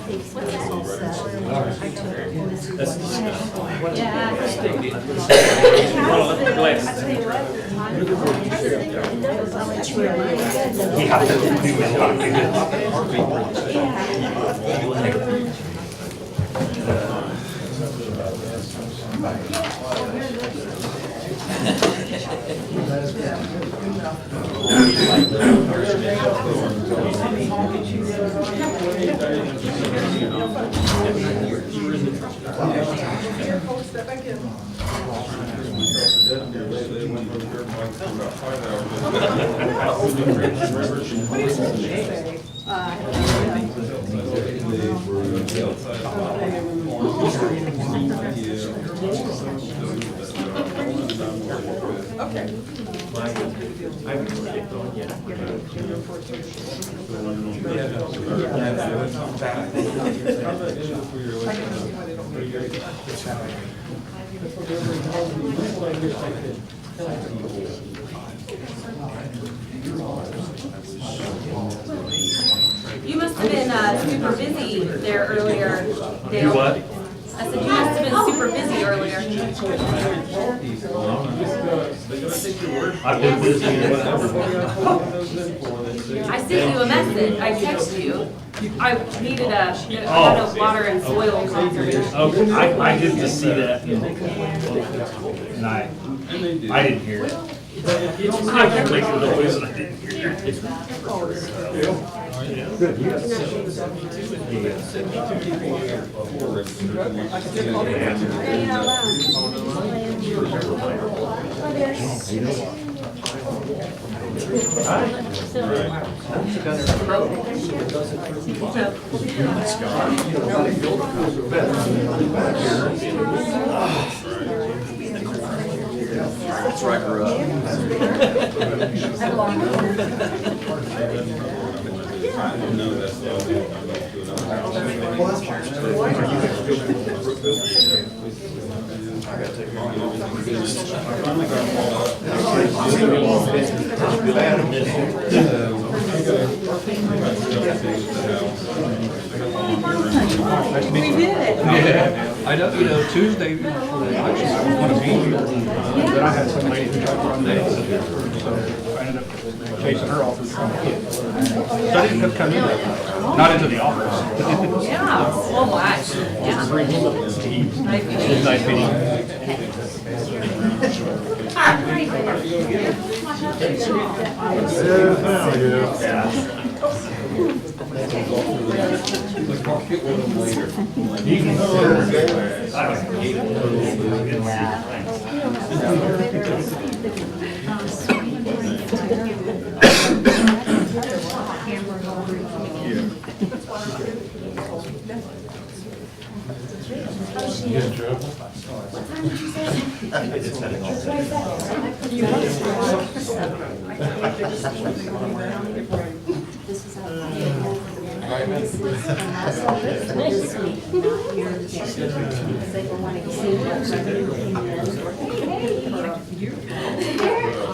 You must have been super busy there earlier, Dale. You what? I said you must have been super busy earlier. I've been busy. I sent you a message. I texted you. I needed a had a water and soil conservation. Okay, I did just see that. And I didn't hear it. I kept making noise and I didn't hear it. Good. Let's wrap her up. We did it. I know, Tuesday, I want to be here, but I had some lady who tried to run days, so I ended up chasing her off. So I didn't come in, not into the office. Yeah. Oh my. Yeah. Nice meeting.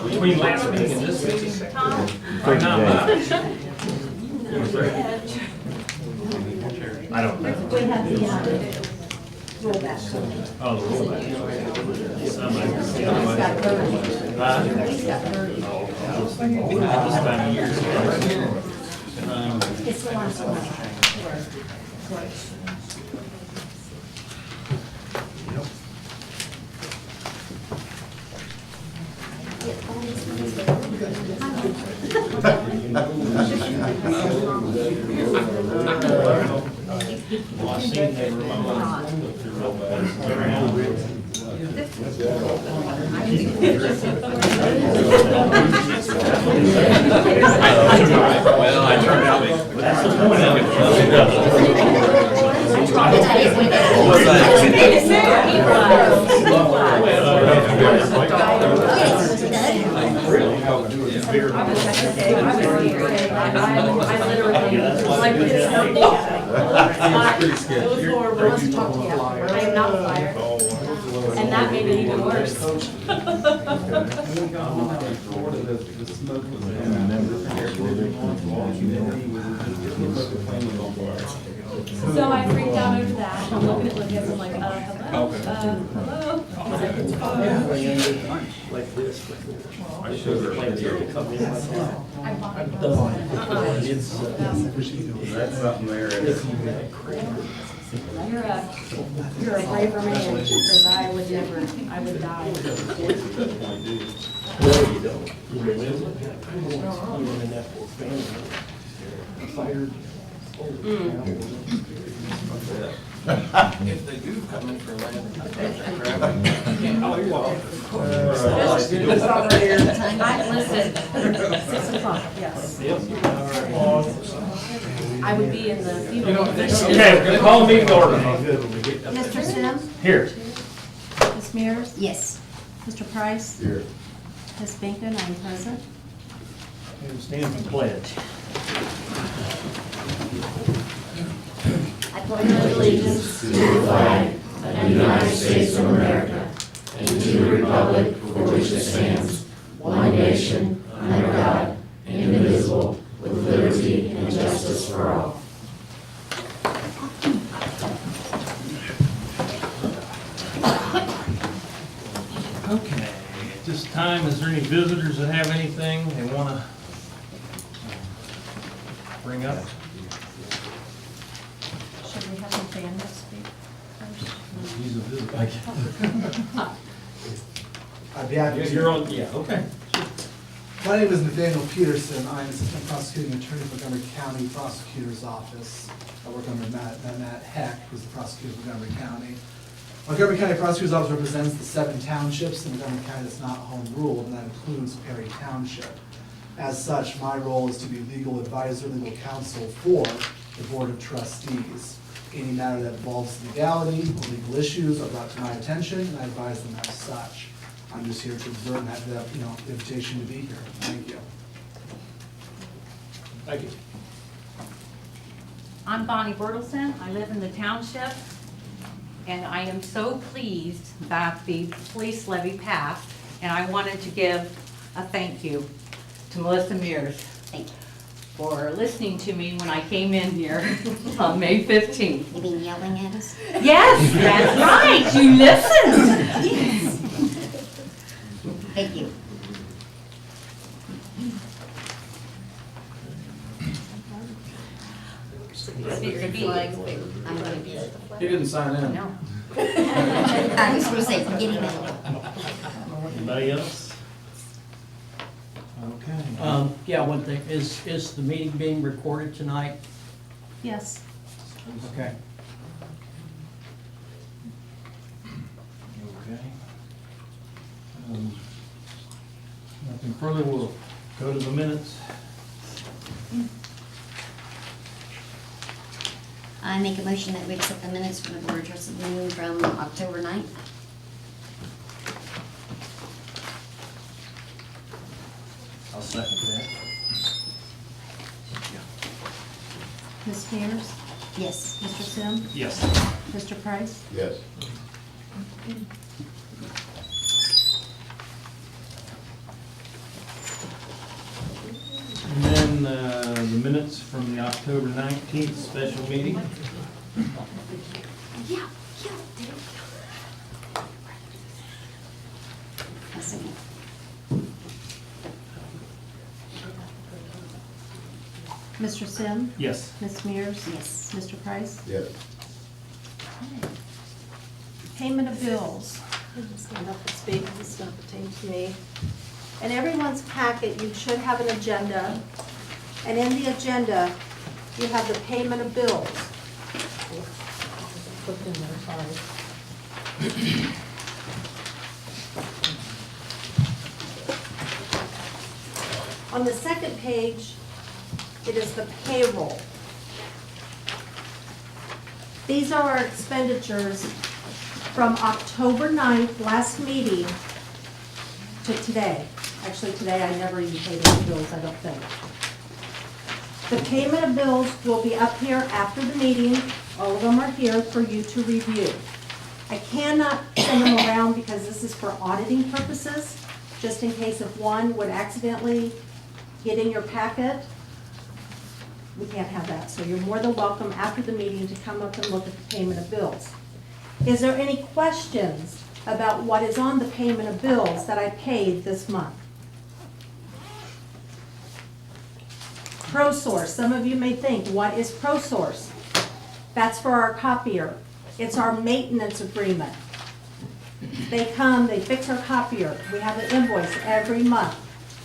Between last meeting and this meeting? Not much. I don't know. Oh, the rollback. This time of year. It's the last one. Well, I turned out. I am not fired. And that made it even worse. So I freaked out over that. I'm looking at Lucas, I'm like, hello, hello. He's like, Like this before. I showed her. That's something there. You're a braver man, because I would never, I would die. No, you don't. You remember? You were in that family. Fired. If they do come in for land. Oh, you're welcome. Listen, 6 o'clock, yes. I would be in the funeral. Okay, we're gonna call the meeting to order. Mr. Sims? Here. Ms. Mears? Yes. Mr. Price? Here. Ms. Binkin, I'm present. Stand for pledge. I pledge allegiance to the flag of the United States of America and to the republic for which it stands, one nation, under God, indivisible, with liberty and justice for all. Okay, at this time, is there any visitors that have anything they want to bring up? Should we have the band speak first? He's a visitor. I'd be happy to. You're on, yeah, okay. My name is Nathaniel Peterson. I'm Assistant Prosecuting Attorney for Montgomery County Prosecutor's Office. I work under Matt Heck, who's the prosecutor of Montgomery County. Montgomery County Prosecutor's Office represents the 7 townships in Montgomery County that's not home ruled, and that includes Perry Township. As such, my role is to be legal advisor, legal counsel for the Board of Trustees. Any matter that involves legality or legal issues are brought to my attention, and I advise them as such. I'm just here to observe and have the, invitation to be here. Thank you. Thank you. I'm Bonnie Bertelson. I live in the township, and I am so pleased that the police levy passed, and I wanted to give a thank you to Melissa Mears Thank you. for listening to me when I came in here on May 15th. You mean yelling at us? Yes, that's right, you listened. Yes. Thank you. I'm gonna be. He didn't sign in. No. I was gonna say, forgetting that. Anybody else? Okay. Yeah, one thing, is the meeting being recorded tonight? Yes. Okay. Okay. Nothing further, we'll go to the minutes. I make a motion that we accept the minutes from the Board of Trustees meeting from October 9th. I'll second that. Ms. Mears? Yes. Mr. Sims? Yes. Mr. Price? Yes. And then the minutes from the October 19th special meeting. Yeah. That's it. Mr. Sims? Yes. Ms. Mears? Yes. Mr. Price? Yes. Payment of bills. I'm just going to speak, this is going to pertain to me. In everyone's packet, you should have an agenda, and in the agenda, you have the payment of bills. Flipped in there, sorry. On the second page, it is the payroll. These are our expenditures from October 9th, last meeting, to today. Actually, today I never even paid any bills, I don't think. The payment of bills will be up here after the meeting. All of them are here for you to review. I cannot send them around because this is for auditing purposes, just in case if one would accidentally get in your packet. We can't have that, so you're more than welcome after the meeting to come up and look at the payment of bills. Is there any questions about what is on the payment of bills that I paid this month? ProSource, some of you may think, what is ProSource? That's for our copier. It's our maintenance agreement. They come, they fix our copier. We have an invoice every month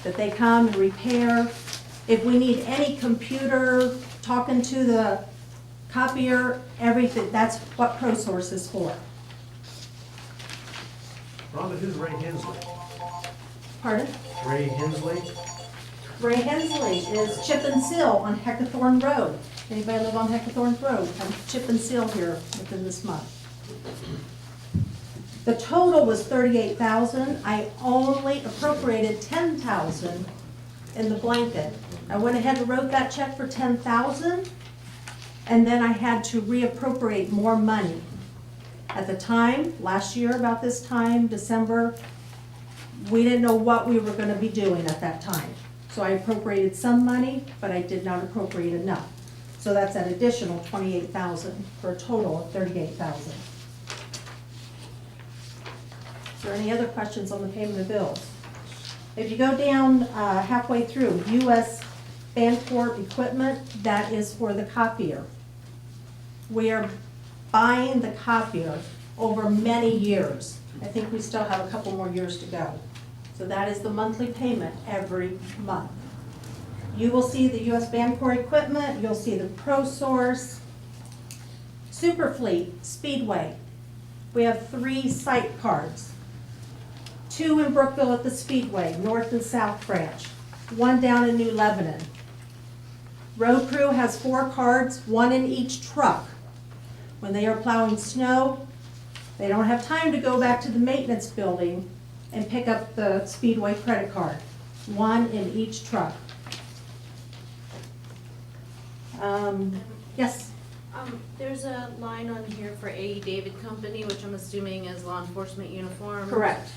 that they come and repair. If we need any computer talking to the copier, everything, that's what ProSource is for. Rhonda, who's Ray Hensley? Pardon? Ray Hensley? Ray Hensley is Chip and Seal on Heckathorn Road. Anybody live on Heckathorn Road? I'm Chip and Seal here within this month. The total was $38,000. I only appropriated $10,000 in the blanket. I went ahead and wrote that check for $10,000, and then I had to reappropriate more money. At the time, last year about this time, December, we didn't know what we were gonna be doing at that time. So I appropriated some money, but I did not appropriate enough. So that's an additional $28,000 for a total of $38,000. Is there any other questions on the payment of bills? If you go down halfway through, US Bancorp equipment, that is for the copier. We are buying the copier over many years. I think we still have a couple more years to go. So that is the monthly payment every month. You will see the US Bancorp equipment, you'll see the ProSource, Superfleet, Speedway. We have 3 site cards. 2 in Brookville at the Speedway, North and South Branch. 1 down in New Lebanon. Road Crew has 4 cards, 1 in each truck. When they are plowing snow, they don't have time to go back to the maintenance building and pick up the Speedway credit card. 1 in each truck. Yes? There's a line on here for A. David Company, which I'm assuming is law enforcement uniform. Correct.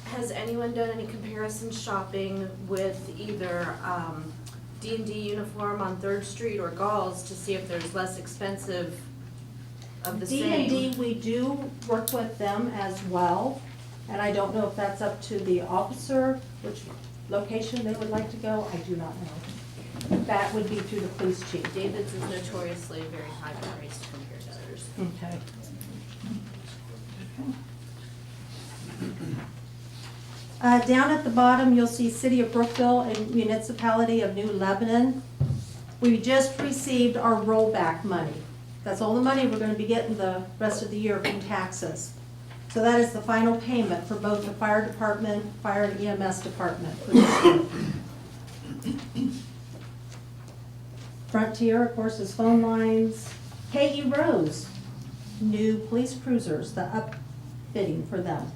Has anyone done any comparison shopping with either D&D uniform on 3rd Street or Gauls to see if there's less expensive of the same? D&D, we do work with them as well, and I don't know if that's up to the officer, which location they would like to go, I do not know. That would be through the police chief. David's is notoriously very high priced compared to others. Okay. Down at the bottom, you'll see City of Brookville and Municipality of New Lebanon. We just received our rollback money. That's all the money we're gonna be getting the rest of the year from taxes. So that is the final payment for both the fire department, fire and EMS department for this year. Frontier, of course, is phone lines. K.E. Rose, new police cruisers, the upfitting for them.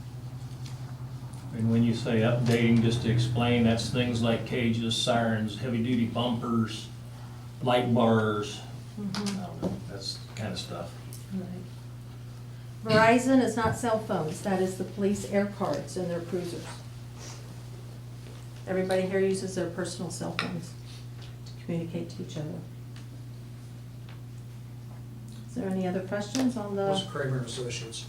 And when you say updating, just to explain, that's things like cages, sirens, heavy-duty bumpers, light bars. I don't know, that's the kind of stuff. Verizon is not cell phones, that is the police air cards in their cruisers. Everybody here uses their personal cell phones to communicate to each other. Is there any other questions on What's the? Kramer Associates?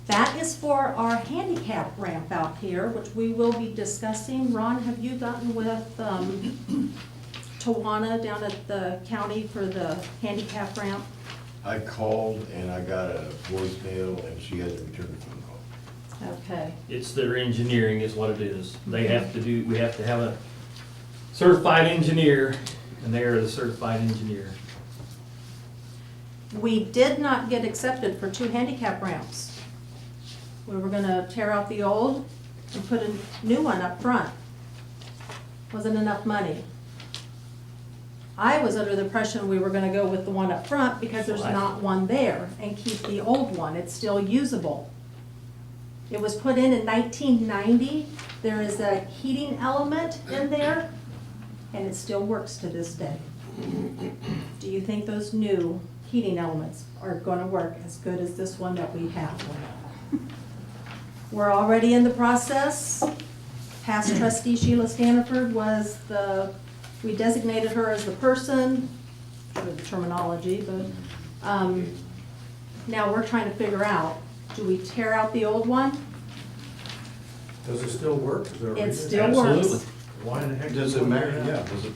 That is for our handicap ramp out here, which we will be discussing. Ron, have you gotten with Tawana down at the county for the handicap ramp? I called and I got a voicemail and she hasn't returned a phone call. Okay. It's their engineering is what it is. They have to do, we have to have a certified engineer, and they are the certified engineer. We did not get accepted for 2 handicap ramps. We were gonna tear out the old and put a new one up front. Wasn't enough money. I was under the impression we were gonna go with the one up front because there's not one there and keep the old one. It's still usable. It was put in 1990. There is a heating element in there and it still works to this day. Do you think those new heating elements are gonna work as good as this one that we have? We're already in the process Past trustee Sheila Staniford was we designated her as the person, for the terminology, but, now we're trying to figure out, do we tear out the old one? Does it still work? Is there a It reason? still works. Absolutely. Why in the heck? Does it matter? Yeah, does it?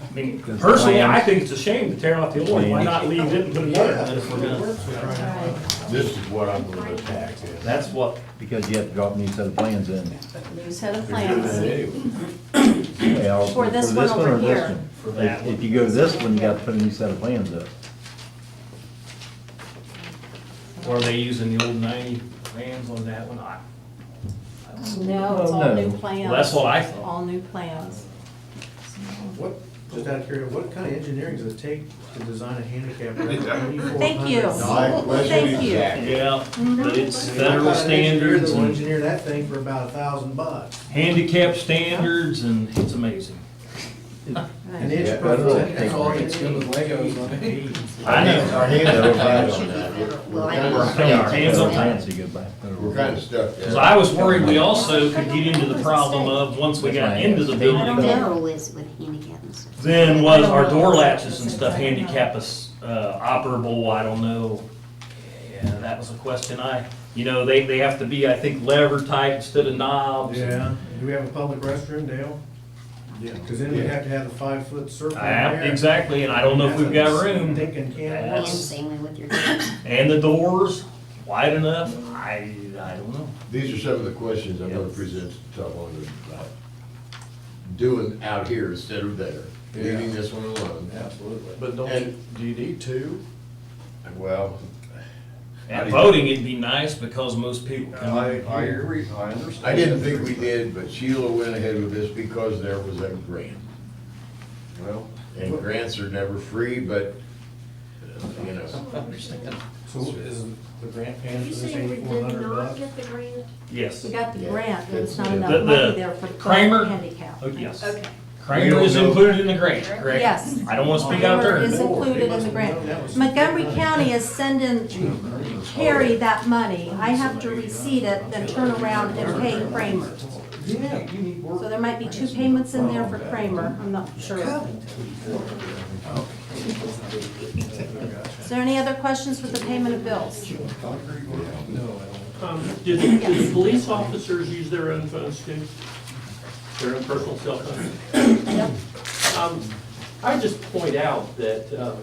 I mean, personally, I think it's a shame to tear out the old one. Why not leave it and put another one in if we're gonna? This is what I'm gonna attack. That's what, Because you have to drop a new set of plans in. New set of plans. Well, For this one over or this here. one. for that If one. you go to this one, you got to put a new set of plans up. Or are they using the old 90 plans on that one? No, it's all No. new plans. Well, that's what I thought. All new plans. What, just out of curiosity, what kind of engineering does it take to design a handicap ramp? Thank you. Thank you. Yeah, but it's federal That standards will and engineer that thing for about $1,000. handicap standards, and it's amazing. An Right. inch Yeah, per federal. foot, that's all you It's good with need. Legos on it. I know. Our hands are tied on that. Well, I We're don't- kinda- Yeah, our hands are Plans, you go back. We're kind of stuck Because there. I was worried we also could get into the problem of, once we got into the building, Federal is with handicap and stuff. then was our door latches and stuff handicap operable, I don't know. Yeah, that was a question they have to be, I think, lever type instead of knobs. Yeah, do we have a public restroom, Dale? Yeah. Because then we have to have a 5-foot circle in Yeah, there. exactly, and I don't know if we've got room. Thinking can of And That's- worms. same way with your. And the doors wide enough, I don't know. These are some of the questions I'm gonna present to Tom on about doing out here instead of there, leaving this one alone. Absolutely. But do you need two? Well, At voting, it'd be nice because most people come. agree, I understand. I didn't think we did, but Sheila went ahead with this because there was a grant. Well, And grants are never free, but, So is the grant paying for this $8,400? get the grant? Yes. We got the Yeah. grant, but it's not The- enough the money there for Kramer? handicap. Oh, yes. Okay. Kramer is included in the grant, correct? Yes. I don't want to speak out Kramer there. is included in the grant. Montgomery County is sending Harry that money. I have to receipt it, then turn around and pay Kramer. So there might be two payments in there for Kramer, I'm not sure. Is there any other questions for the payment of bills? Do the police officers use their own phones too? Their own personal cell phones? Yep. I would just point out that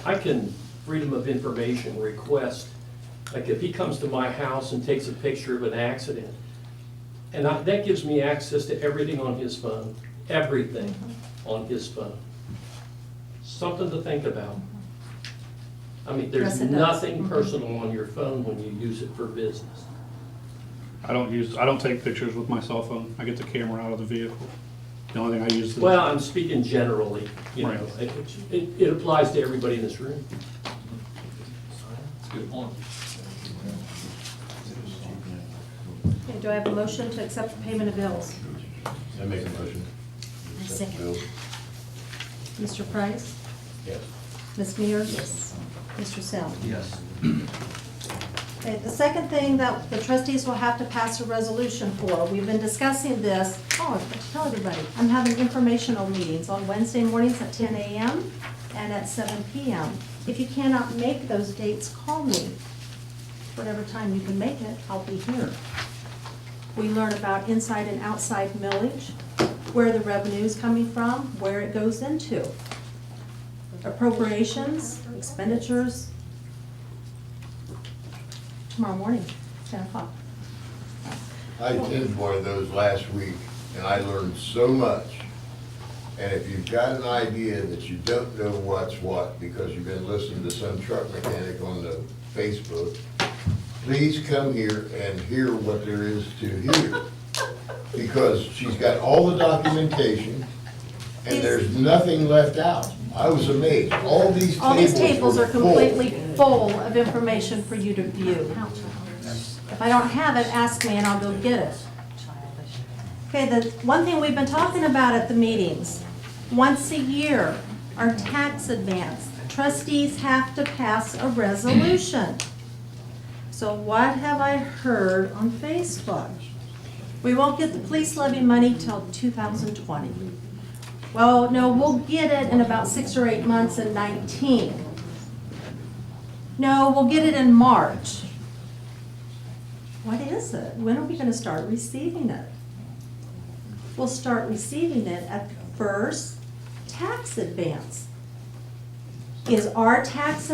I can Freedom of Information request, like if he comes to my house and takes a picture of an accident, and that gives me access to everything on his phone, everything on his phone. Something to think about. I mean, Yes, there's it does. nothing personal on your phone when you use it for business. I don't take pictures with my cell phone. I get the camera out of the vehicle. The only thing I use is. Well, I'm speaking generally, Right. It applies to everybody in this room. That's a good point. Okay, do I have a motion to accept the payment of bills? I make a motion. I second. Bill? Mr. Price? Yes. Ms. Mears? Yes. Mr. Sim? Yes. Okay, the second thing that the trustees will have to pass a resolution for, we've been discussing this, I forgot to tell everybody, I'm having informational meetings on Wednesday mornings at 10 a.m. and at 7 p.m. If you cannot make those dates, call me. Whatever time you can make it, I'll be here. We learn about inside and outside millage, where the revenue is coming from, where it goes into. Appropriations, expenditures, tomorrow morning, 10 o'clock. I attended one of those last week, and I learned so much. And if you've got an idea that you don't know what's what, because you've been listening to some truck mechanic on the Facebook, please come here and hear what there is to hear. Because she's got all the documentation, and there's nothing left out. I was amazed. All these tables were are full. completely full of information for you to view. If I don't have it, ask me and I'll go get it. Okay, the one thing we've been talking about at the meetings, once a year, our tax advance. Trustees have to pass a resolution. So what have I heard on Facebook? We won't get the police levy money till 2020. Well, no, we'll get it in about 6 or 8 months in 19. No, we'll get it in March. What is it? When are we gonna start receiving it? We'll start receiving it at the first tax advance. Is our tax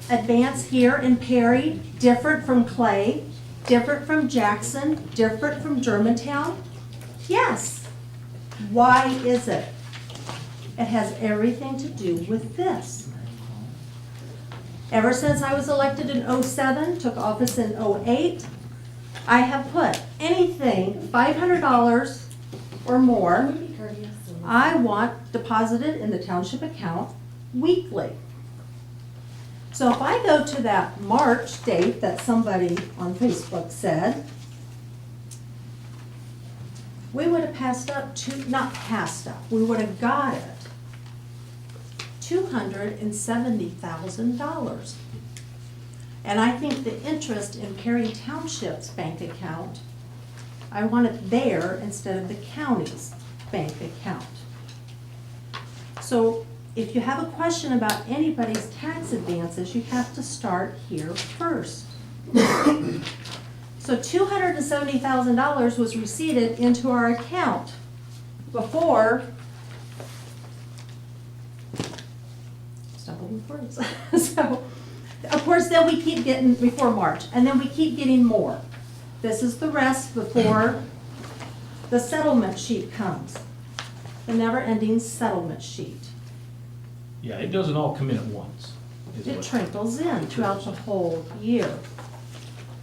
advance here in Perry different from Clay, different from Jackson, different from Germantown? Yes. Why is it? It has everything to do with this. Ever since I was elected in '07, took office in '08, I have put anything $500 or more, I want deposited in the township account weekly. So if I go to that March date that somebody on Facebook said, we would have passed up not passed up, we would have got it. $270,000. And I think the interest in Perry Township's bank account, I want it there instead of the county's bank account. So if you have a question about anybody's tax advances, you have to start here first. So $270,000 was receipted into our account before, stumbling words. So, of course, then we keep getting, before March, and then we keep getting more. This is the rest before the settlement sheet comes. The never-ending settlement sheet. Yeah, it doesn't all come in at once. is It what- trickles in throughout the whole year.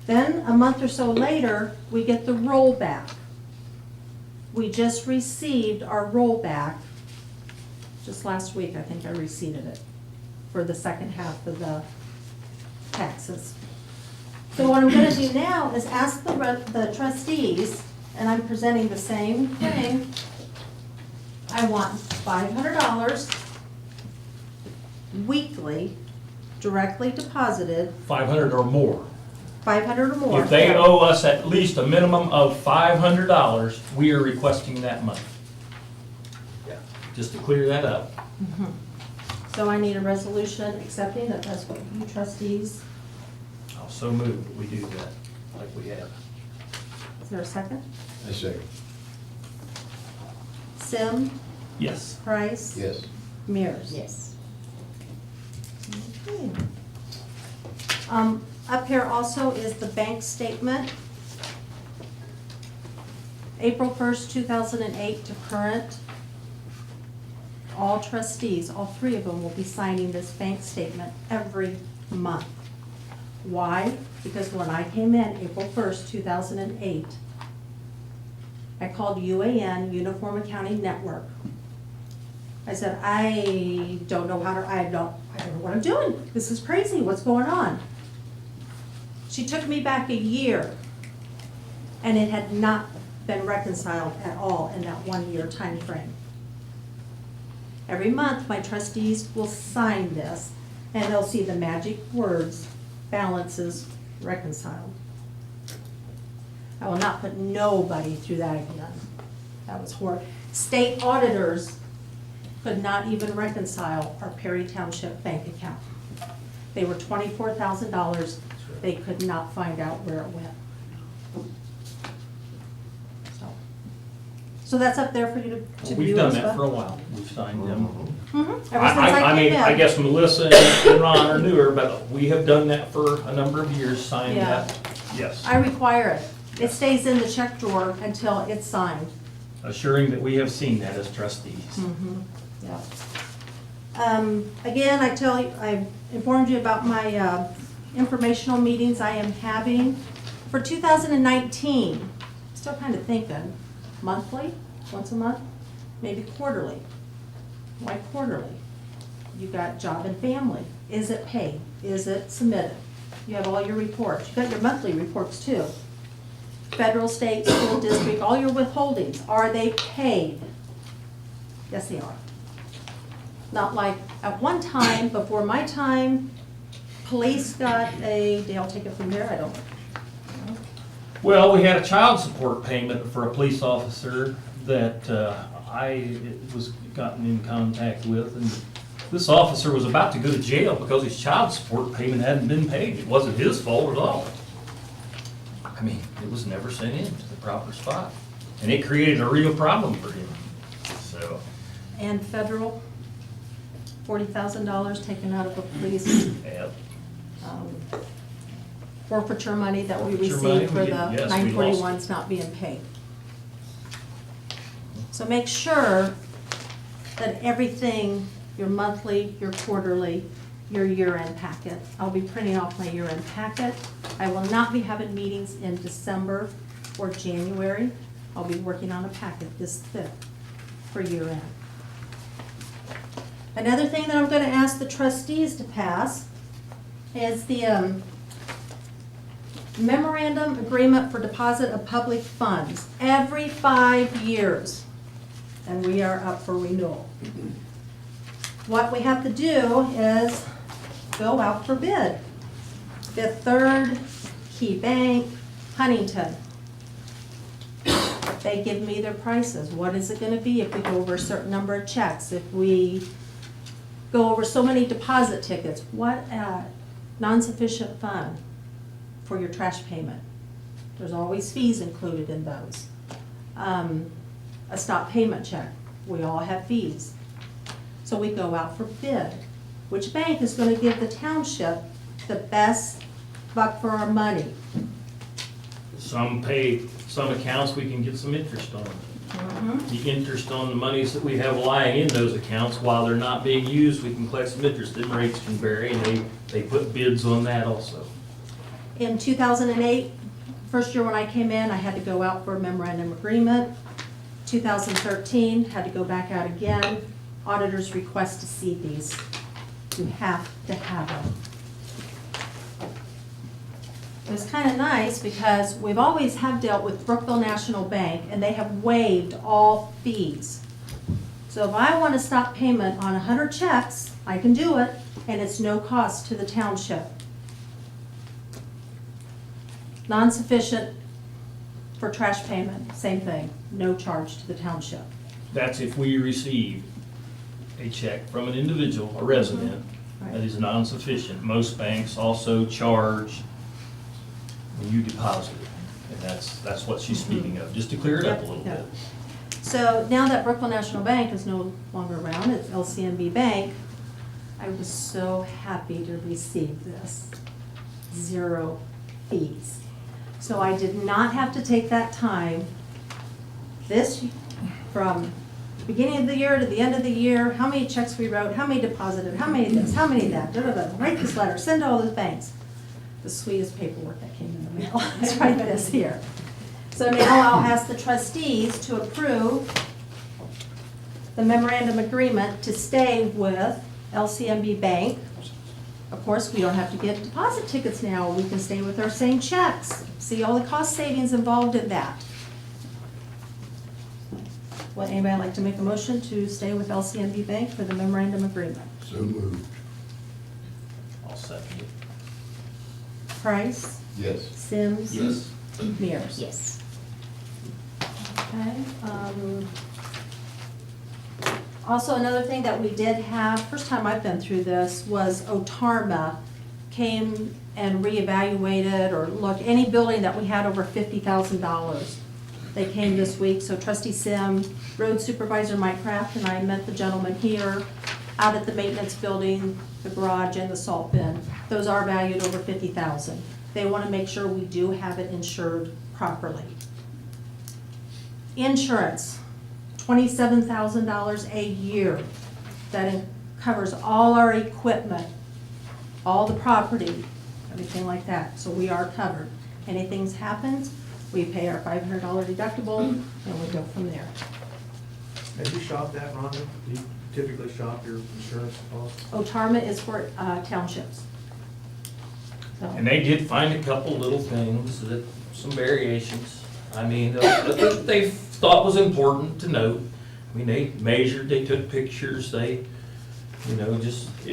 Then, a month or so later, we get the rollback. We just received our rollback, just last week, I think I received it, for the second half of the taxes. So what I'm gonna do now is ask the trustees, and I'm presenting the same thing. I want $500 weekly, directly deposited, 500 or more. 500 or more. If they yeah. owe us at least a minimum of $500, we are requesting that money. Just to clear that up. So I need a resolution accepting that that's what you trustees, I'll so move that we do that, like we have. is there a second? I say, Sim, Yes. Price? yes. Mears? Yes. Okay. Up here also is the bank statement. April 1st, 2008 to current. All trustees, all three of them will be signing this bank statement every month. Why? Because when I came in, April 1st, 2008, I called UAN, Uniform Accounting Network. I said, I don't know I don't know what I'm doing. This is crazy, what's going on? She took me back a year, and it had not been reconciled at all in that 1 year time frame. Every month, my trustees will sign this, and they'll see the magic words, balances reconciled. I will not put nobody through that again. That was horrible. State auditors could not even reconcile our Perry Township bank account. They were $24,000. They could not find out where it went. So that's up there for you to view. We've done as that well. for a while. We've signed them. Ever since I I came mean, in. I guess Melissa and Ron are newer, but we have done that for a number of years, signed Yeah. that. Yes. I require it. It stays in the check drawer until it's signed. Assuring that we have seen that as trustees. Yeah. Again, I informed you about my informational meetings I am having for 2019. Still kind of thinking, monthly, once a month, maybe quarterly. Why quarterly? You got job and family. Is it paid? Is it submitted? You have all your reports. You got your monthly reports too. Federal, state, school district, all your withholdings. Are they paid? Yes, they are. Not like at one time, before my time, police got Dale, take it from there, I don't know. Well, we had a child support payment for a police officer that I was gotten in contact with, and this officer was about to go to jail because his child support payment hadn't been paid. It wasn't his fault at all. I mean, it was never sent in to the proper spot, and it created a real problem for him, so. And federal, $40,000 taken out of the police Yep. forfeiture money that we Forfeiture money, received for we the did- yes, we lost it. 941s not being paid. So make sure that everything, your monthly, your quarterly, your year-end packet. I'll be printing off my year-end packet. I will not be having meetings in December or January. I'll be working on a packet this thick for year-end. Another thing that I'm gonna ask the trustees to pass is the memorandum agreement for deposit of public funds every 5 years, and we are up for renewal. What we have to do is go out for bid. Fifth Third, Key Bank, Huntington. They give me their prices. What is it gonna be if we go over a certain number of checks? If we go over so many deposit tickets? What non-sufficient fund for your trash payment? There's always fees included in those. A stop payment check, we all have fees. So we go out for bid. Which bank is gonna give the township the best buck for our money? Some accounts we can get some interest on. The interest on the monies that we have lying in those accounts, while they're not being used, we can collect some interest. Them rates can vary, and they put bids on that also. In 2008, first year when I came in, I had to go out for a memorandum agreement. 2013, had to go back out again. Auditors request to see these. You have to have them. It was kind of nice because we've always have dealt with Brookville National Bank, and they have waived all fees. So if I want to stop payment on 100 checks, I can do it, and it's no cost to the township. Non-sufficient for trash payment, same thing, no charge to the township. That's if we receive a check from an individual, a resident, that is non-sufficient. Most banks also charge when you deposit it, and that's what she's speaking of, just to clear it up a little bit. So now that Brookville National Bank is no longer around, it's LCNB Bank, I was so happy to receive this. 0 fees. So I did not have to take that time, from beginning of the year to the end of the year, how many checks we wrote, how many deposited, how many this, how many that, write this letter, send to all those banks. The sweetest paperwork that came in the mail. Let's write this here. So now I'll ask the trustees to approve the memorandum agreement to stay with LCNB Bank. Of course, we don't have to get deposit tickets now. We can stay with our same checks. See all the cost savings involved in that. Would anybody like to make a motion to stay with LCNB Bank for the memorandum agreement? So moved. I'll second it. Price? Yes. Sims? Yes. Mears? Yes. Okay. Also, another thing that we did have, first time I've been through this, was Otarma came and reevaluated or looked, any building that we had over $50,000. They came this week, so Trustee Sim, Road Supervisor Mike Kraft, and I met the gentleman here out at the maintenance building, the garage and the salt bin. Those are valued over $50,000. They want to make sure we do have it insured properly. Insurance, $27,000 a year. That covers all our equipment, all the property, everything like that. So we are covered. Anything happens, we pay our $500 deductible, and we go from there. Have you shopped that, Rhonda? Do you typically shop your insurance costs? Otarma is for townships. So, And they did find a couple little things, some variations. I mean, that they thought was important to note. I mean, they measured, they took pictures, it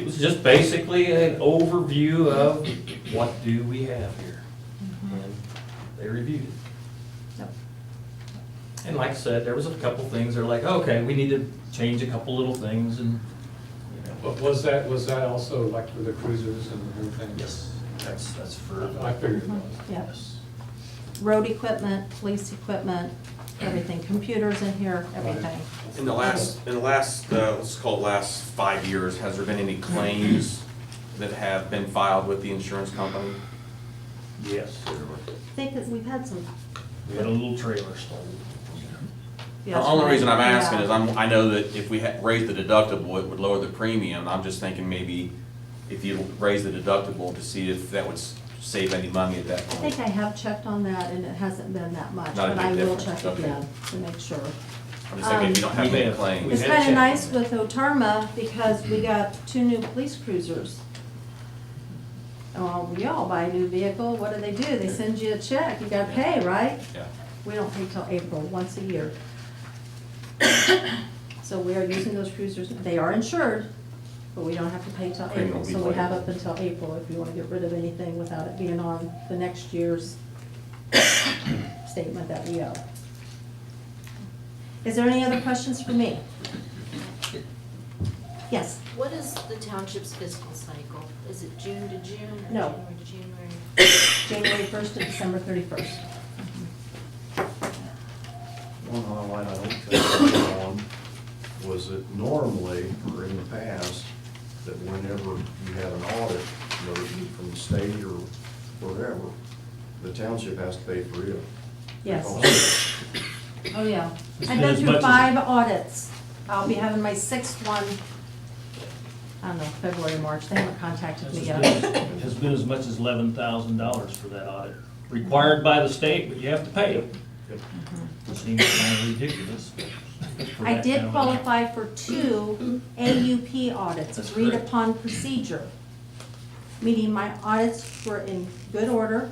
was just basically an overview of what do we have here. And they reviewed it. And like I said, there was a couple things, they're like, okay, we need to change a couple little things and, you know. But was that also like for the cruisers and everything? Yes, that's for. I figured it was. Yeah. Yes. Road equipment, police equipment, everything, computers in here, everything. In the last, let's call it last 5 years, has there been any claims that have been filed with the insurance company? Yes. I think that we've had some. We had a little trailer stolen. The only reason I'm asking is I know that if we raised the deductible, it would lower the premium. I'm just thinking maybe if you raise the deductible to see if that would save any money at that I point. think I have checked on that and it hasn't been that much, Not a but I big will difference, check okay. again to make sure. I'm just thinking if you don't have We any have- claims. It's had kind of checked. nice with Otarma because we got 2 new police cruisers. Oh, we all buy a new vehicle, what do? They send you a check, you gotta pay, right? Yeah. We don't pay till April, once a year. So we are using those cruisers, they are insured, but we don't have to pay till Premium April. will be So we have waived. up until April if you wanna get rid of anything without it being on the next year's statement that we owe. Is there any other questions for me? Yes? What is the township's fiscal cycle? Is it June to June or No. January to January? January 1st to December 31st. One highlight I don't think on was that normally, or in the past, that whenever you have an audit, whether it be from the state or wherever, the township has to pay for it. Yes. Also, Oh, yeah. It's I've been been as through much as- 5 audits. I'll be having my 6th one, I don't know, February, March. They haven't contacted me yet. Has been as much as $11,000 for that audit. Required by the state, but you have to pay it. Which seems kind of ridiculous. for I that did kind of- qualify for 2 AUP audits, That's agreed correct. upon procedure. Meaning my audits were in good order,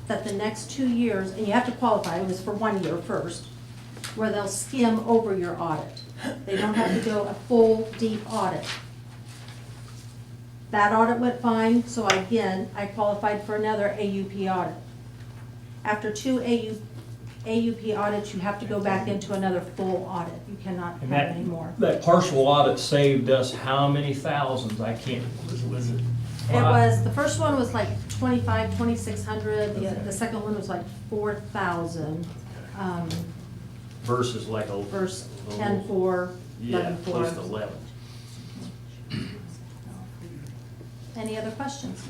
that the next 2 years, and you have to qualify, it was for 1 year first, where they'll skim over your audit. They don't have to do a full, deep audit. That audit went fine, so I qualified for another AUP audit. After 2 AUP audits, you have to go back into another full audit. You cannot And have that, any more. that partial audit saved us how many thousands? I can't, was it? It was, the first one was like 2,600, the second one was like 4,000. Versus like a. Verse a 10-4, Yeah, 11-4. close to 11. Any other questions?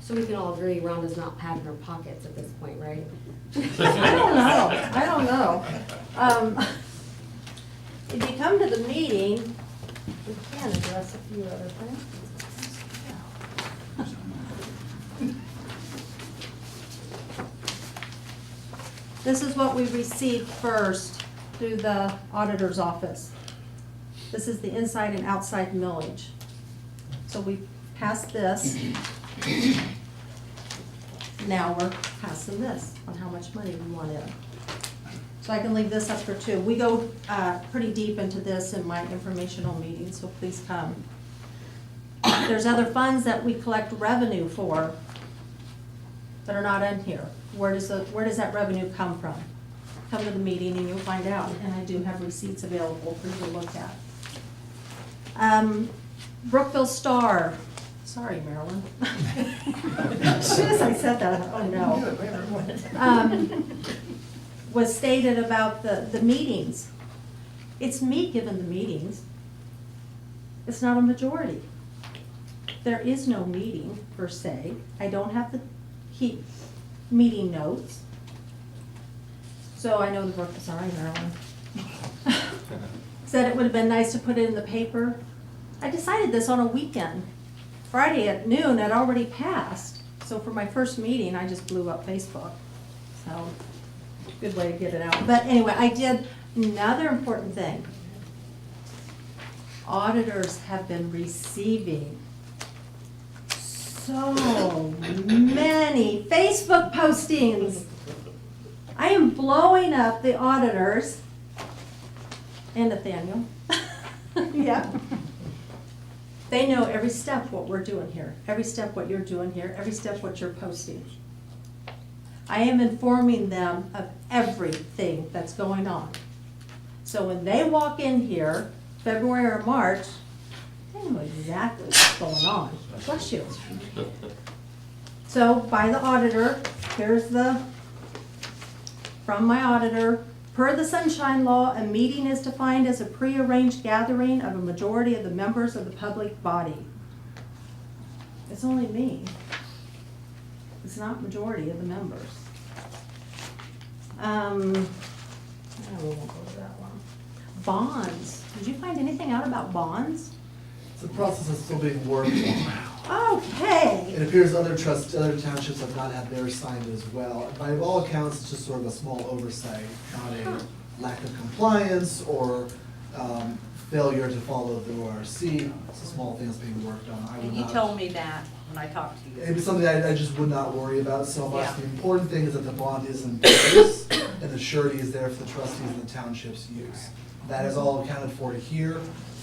So we can all agree Rhonda's not padding her pockets at this point, right? I don't know. If you come to the meeting, we can address a few other things. This is what we received first through the auditor's office. This is the inside and outside millage. So we passed this. Now we're passing this on how much money we want in. So I can leave this up for 2. We go pretty deep into this in my informational meeting, so please come. There's other funds that we collect revenue for that are not in here. Where does that revenue come from? Come to the meeting and you'll find out, and I do have receipts available for you to look at. Brookville Star, sorry, Marilyn. As soon as I said that, I thought, oh no. Was stated about the meetings. It's me giving the meetings. It's not a majority. There is no meeting per se. I don't have to keep meeting notes. So I know sorry, Marilyn. Said it would have been nice to put it in the paper. I decided this on a weekend. Friday at noon, it already passed. So for my first meeting, I just blew up Facebook. So, good way to get it out. But anyway, I did another important thing. Auditors have been receiving so many Facebook postings. I am blowing up the auditors and Nathaniel. Yeah. They know every step what we're doing here, every step what you're doing here, every step what you're posting. I am informing them of everything that's going on. So when they walk in here, February or March, they know exactly what's going on. Bless you. So by the auditor, here's from my auditor, per the Sunshine Law, a meeting is defined as a prearranged gathering of a majority of the members of the public body. It's only me. It's not majority of the members. I won't go to that one. Bonds. Did you find anything out about bonds? The process is still being worked on. Okay. It appears other townships have not had theirs signed as well. By all accounts, it's just sort of a small oversight, not a lack of compliance or failure to follow the ORC. It's a small thing that's being worked on. I would And he not. told me that when I talked to you. It's something I just would not worry about so much. Yeah. The important thing is that the bond is in place and the surety is there for the trustees and the township's use. That is all accounted for here,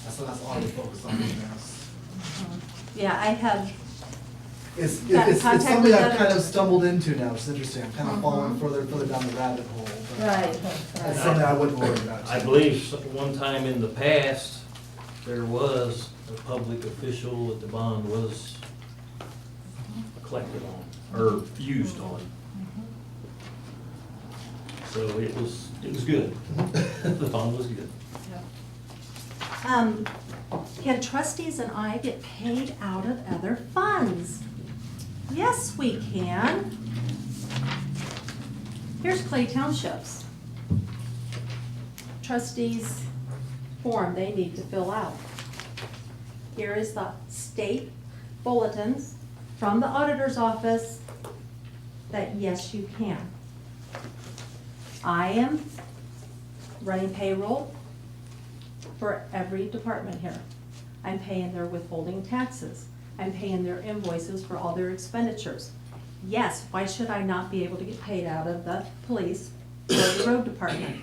so that's all we focus on in this. Yeah, I have, It's Got in contact something with I've other- kind of stumbled into now, which is interesting. I'm kind of falling further down the rabbit hole. but right. That's something I wouldn't worry about. I believe one time in the past, there was a public official that the bond was collected on, or used on. So it was good. The bond was good. Can trustees and I get paid out of other funds? Yes, we can. Here's Clay Township's trustees form they need to fill out. Here is the state bulletins from the auditor's office that yes, you can. I am running payroll for every department here. I'm paying their withholding taxes. I'm paying their invoices for all their expenditures. Yes, why should I not be able to get paid out of the police or the road department?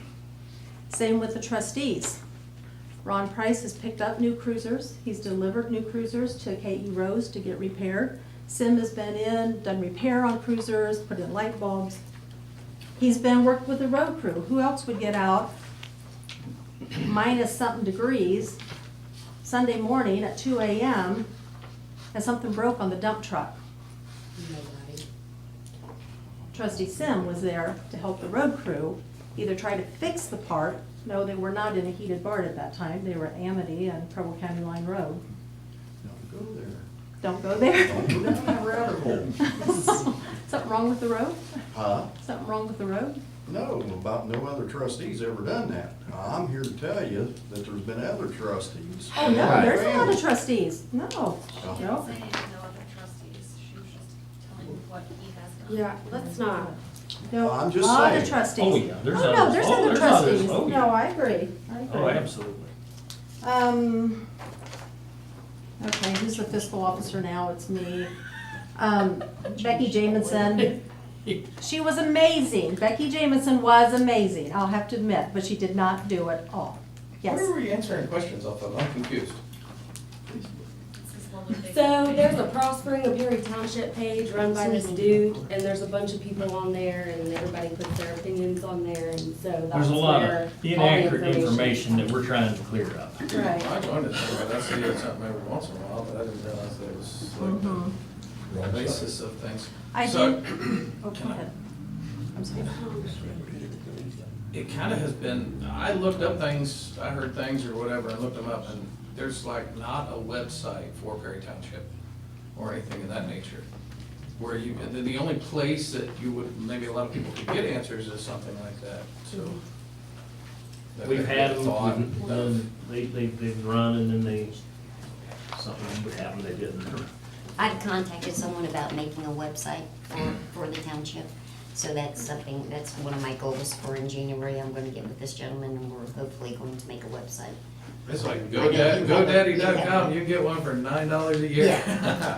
Same with the trustees. Ron Price has picked up new cruisers. He's delivered new cruisers to K.E. Rose to get repaired. Sim has been in, done repair on cruisers, put in light bulbs. He's worked with the road crew. Who else would get out minus something degrees Sunday morning at 2 a.m. and something broke on the dump truck? Nobody. Trustee Sim was there to help the road crew either try to fix the part. No, they were not in a heated barn at that time. They were at Amity and Preble County Line Road. Don't go there. Don't go there. Don't go down that rabbit hole. Something wrong with the road? Huh? Something wrong with the road? No, about no other trustees ever done that. I'm here to tell you that there's been other trustees. Oh, no, there's a lot of trustees. No, no. Saying no other trustees, she was just telling you what he has done. Yeah, let's not. No, I'm just lot of saying. trustees. Oh, yeah, there's Oh, no, others. there's Oh, other there's others. trustees. Oh, yeah. No, I agree. I agree. Oh, absolutely. Okay, who's the fiscal officer now? It's me. Becky Jamison. She was amazing. Becky Jamison was amazing, I'll have to admit, but she did not do it all. Yes. Where were you answering questions off of? I'm confused. So there's a Prospering of Perry Township page run by this dude, and there's a bunch of people on there, and everybody puts their opinions on there, and so that's There's a lot where of all the inaccurate information that we're trying to clear up. Right. I joined it, but I see it something every once in a while, but I didn't realize that it was like the basis of things. I So, did, oh, go ahead. I'm sorry. it kind of has been, I looked up things, I heard things or whatever, and looked them up, and there's like not a website for Perry Township or anything of that nature. Where you, the only place that you would, maybe a lot of people could get answers is something like that, so. that We've would be had a thought. them, they've run and then something would happen, they didn't. I've contacted someone about making a website for the township. So that's something, that's one of my goals for in January. I'm gonna get with this gentleman and we're hopefully going to make a website. It's like GoDaddy.com, you get one for $9 a year.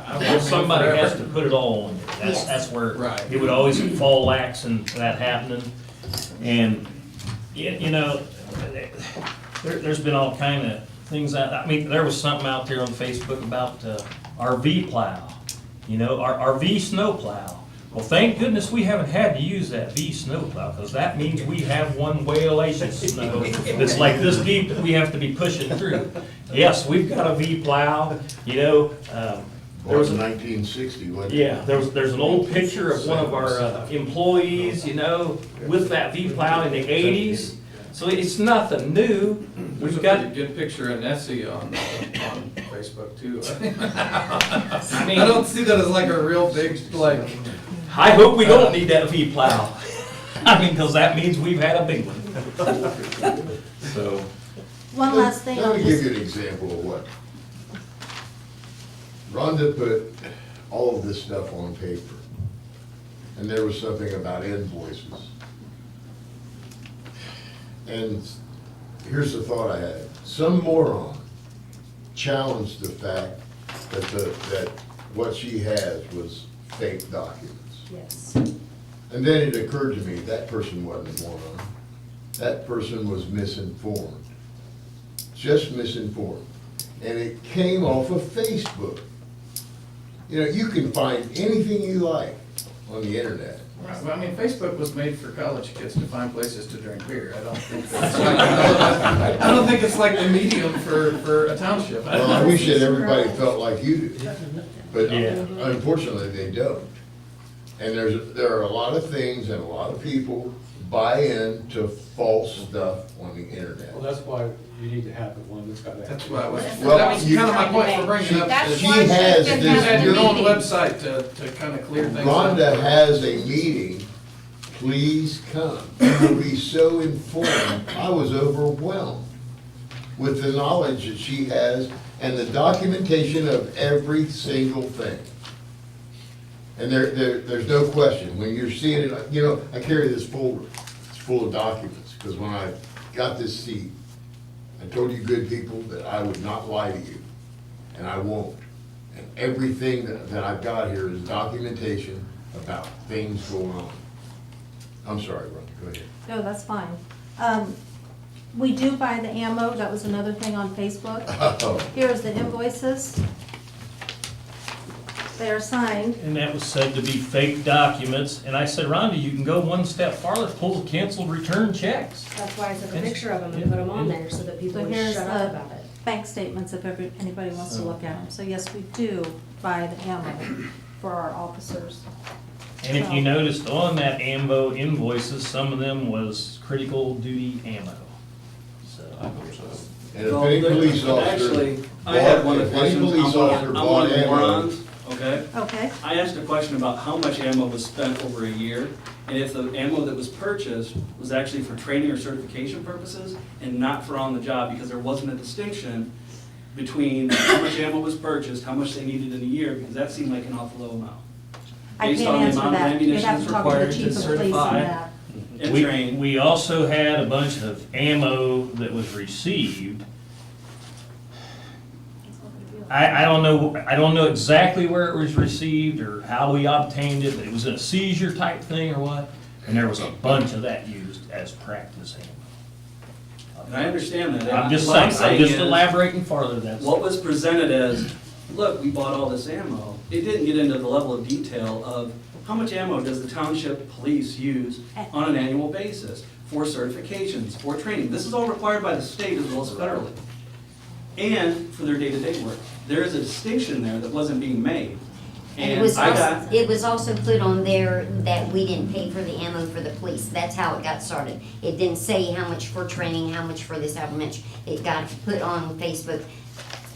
I've been Somebody forever. has to put it all on there. Yes. That's where Right. it would always fall lax and that happening. And, you know, there's been all kind of things I mean, there was something out there on Facebook about RV plow, you know, our RV snow plow. Well, thank goodness we haven't had to use that V snowplow, because that means we have one whale-acious snow that's like this deep that we have to be pushing through. Yes, we've got a V plow, you know, there was in a 1960, wasn't it? yeah, there's an old picture of one of our employees, you know, with that V plow in the 80s. So it's nothing new. There's We've a got, pretty good picture of Nessie on Facebook too. I mean, I don't see that as like a real big, like, I hope we don't need that V plow. I mean, because that means we've had a big one. So, One last thing, Let I'll me give just, you an example of what. Rhonda put all of this stuff on paper, and there was something about invoices. And here's the thought I had. Some moron challenged the fact that that what she has was fake documents. Yes. And then it occurred to me, that person wasn't a moron. That person was misinformed. Just misinformed. And it came off of Facebook. You know, you can find anything you like on the internet. well, I mean, Facebook was made for college kids to find places to drink beer. I don't think that's like, I don't think it's like the medium for a township. Well, I wish that everybody felt like you do, but Yeah. unfortunately, they don't. And there are a lot of things and a lot of people buy into false stuff on the internet. Well, that's why you need to have the one that's got that. That's why I was, Well, that was you- kind of my point for bringing up. That's this. She why she has did this- You had your own meeting. website to kind of clear things up. Rhonda has a meeting, please come. You will be so informed. I was overwhelmed with the knowledge that she has and the documentation of every single thing. And there's no question, when you're seeing it, you know, I carry this folder, it's full of documents, because when I got this seat, I told you good people that I would not lie to you, and I won't. And everything that I've got here is documentation about things going on. I'm sorry, Ron, go ahead. no, that's fine. We do buy the ammo, that was another thing on Facebook. Oh, Here's the invoices. They are signed. and that was said to be fake documents. And I said, Rhonda, you can go one step farther, pull the canceled return checks. That's why I took a picture of them and put them on there so that people So would here's shut up the about it. bank statements if anybody wants to look at them. So yes, we do buy the ammo for our officers. And if you noticed on that AMBO invoices, some of them was critical duty ammo. So, and if any police officer. Actually, I had one If any question. police officer I'm bought one of the ammo. morons, okay? Okay, I asked a question about how much ammo was spent over a year, and if the ammo that was purchased was actually for training or certification purposes and not for on the job, because there wasn't a distinction between how much ammo was purchased, how much they needed in a year, because that seemed like an awful low amount. I Based can't on the answer amount of that. You'd ammunition have to that's talk to the required to chief of police on certify that. and we, train. we also had a bunch of ammo that was received. I don't know exactly where it was received or how we obtained it, but it was in a seizure type thing or what, and there was a bunch of that used as practice ammo. And I understand that. I'm just What I'm saying, I'm just is, elaborating further, that's. what was presented as, look, we bought all this ammo. It didn't get into the level of detail of how much ammo does the township police use on an annual basis for certifications, for training. This is all required by the state as well as federally. And for their day-to-day work. There is a distinction there that wasn't being made. And And it was also put on there that we didn't pay for the ammo for the police. That's how it got started. It didn't say how much for training, how much for this, how much. It got put on Facebook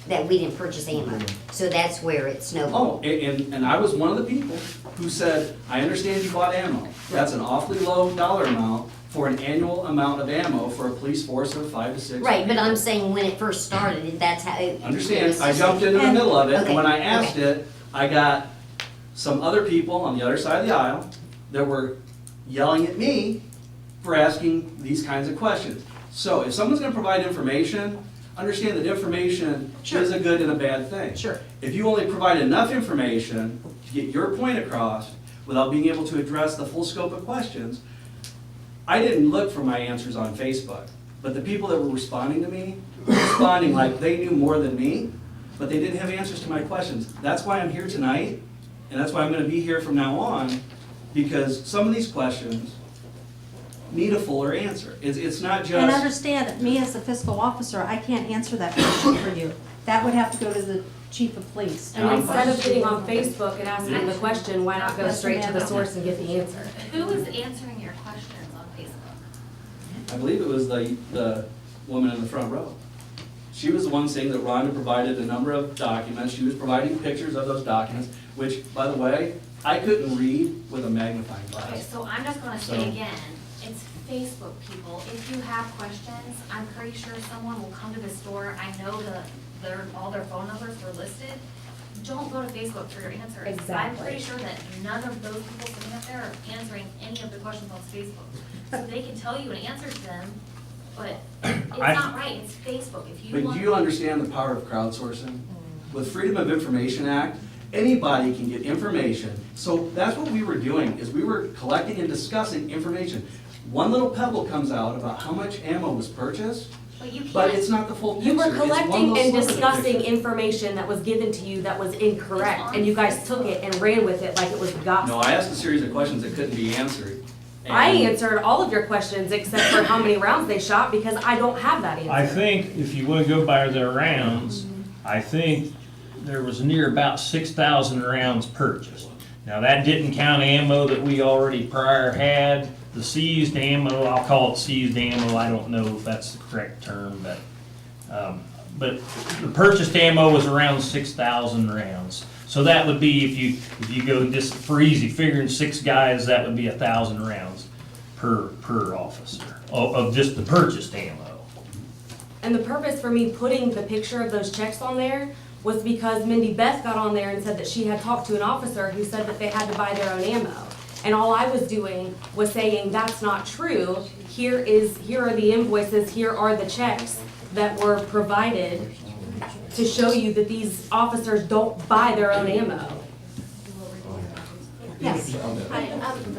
that we didn't purchase ammo. So that's where it snowballed. Oh, and I was one of the people who said, I understand you bought ammo. That's an awfully low dollar amount for an annual amount of ammo for a police force of 5 to 6. Right, but I'm saying when it first started, that's how it. Understand, I jumped into the middle of it, and when I Okay, asked okay. it, I got some other people on the other side of the aisle that were yelling at me for asking these kinds of questions. So if someone's gonna provide information, understand that information Sure. is a good and a bad thing. Sure. If you only provide enough information to get your point across without being able to address the full scope of questions, I didn't look for my answers on Facebook, but the people that were responding to me, were responding like they knew more than me, but they didn't have answers to my questions. That's why I'm here tonight, and that's why I'm gonna be here from now on, because some of these questions need a fuller answer. It's not And just, understand that me as a fiscal officer, I can't answer that question for you. That would have to go to the chief of police. And instead of getting on Facebook and asking the question, why not go straight to the source and get the answer? Who is answering your questions on Facebook? I believe it was the woman in the front row. She was the one saying that Rhonda provided a number of documents. She was providing pictures of those documents, which, by the way, I couldn't read with a magnifying Okay, glass. so I'm just gonna So- say again, it's Facebook, people. If you have questions, I'm pretty sure someone will come to the store. I know all their phone numbers were listed. Don't go to Facebook for your answers. I'm Exactly. pretty sure that none of those people sitting up there are answering any of the questions on Facebook. So they can tell you and answer to them, but it's not right, it's Facebook. If you But want. do you understand the power of crowdsourcing? With Freedom of Information Act, anybody can get information. So that's what we were doing, is we were collecting and discussing information. One little pebble comes out about how much ammo was purchased, But you but can't. it's not the full picture. You were It's one collecting little and sliver of the discussing picture. information that was given to you that was incorrect, and you guys took it and ran with it like it was gospel. No, I asked a series of questions that couldn't be answered. I and- answered all of your questions except for how many rounds they shot, because I don't have that answer. I think if you wanna go by their rounds, I think there was near about 6,000 rounds purchased. Now, that didn't count ammo that we already prior had. The seized ammo, I'll call it seized ammo, I don't know if that's the correct term, but the purchased ammo was around 6,000 rounds. So that would be, if you go just for easy, figuring 6 guys, that would be 1,000 rounds per officer of just the purchased ammo. And the purpose for me putting the picture of those checks on there was because Mindy Beth got on there and said that she had talked to an officer who said that they had to buy their own ammo. And all I was doing was saying, that's not true. Here are the invoices, here are the checks that were provided to show you that these officers don't buy their own ammo. Yes. Hi,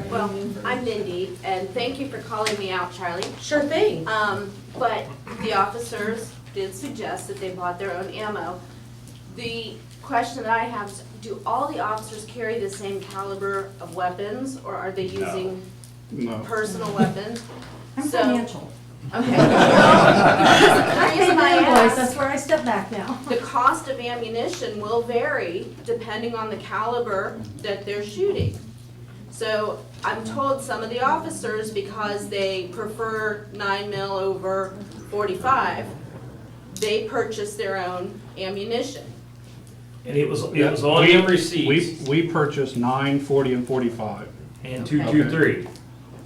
well, I'm Mindy, and thank you for calling me out, Charlie. Sure thing. But the officers did suggest that they bought their own ammo. The question that I have is, do all the officers carry the same caliber of weapons, or are they using No. personal weapons? I'm So- financial. Okay. I The pay reason my I invoice, ask, that's where I step back now. the cost of ammunition will vary depending on the caliber that they're shooting. So I'm told some of the officers, because they prefer 9mm over 45, they purchase their own ammunition. And it was on them receipts. We purchased 9, 40, and 45. And 223,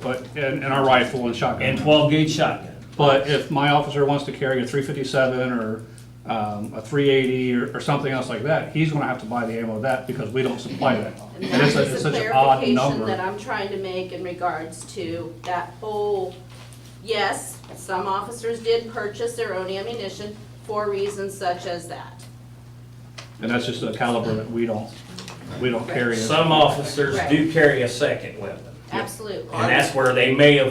But, and our rifle and shotgun. and 12-gauge shotgun. But if my officer wants to carry a 357 or a 380 or something else like that, he's gonna have to buy the ammo of that because we don't supply that. And And it's that's the such an odd clarification number. that I'm trying to make in regards to that whole, yes, some officers did purchase their own ammunition for reasons such as that. And that's just a caliber that we don't carry. Some officers do carry a second weapon. Absolutely. And that's where they may have,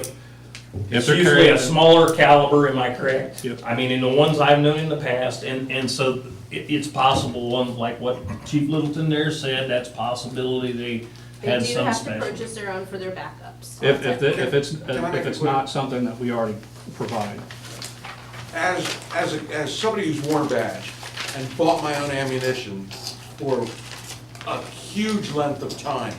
it's they're usually carrying a smaller caliber, am I correct? Yep. I mean, in the ones I've known in the past, and so it's possible, like what Chief Littleton there said, that's possibility they They had do some have to special. purchase their own for their backups. If it's not something that we already provide. As somebody who's worn a badge and bought my own ammunition for a huge length of time,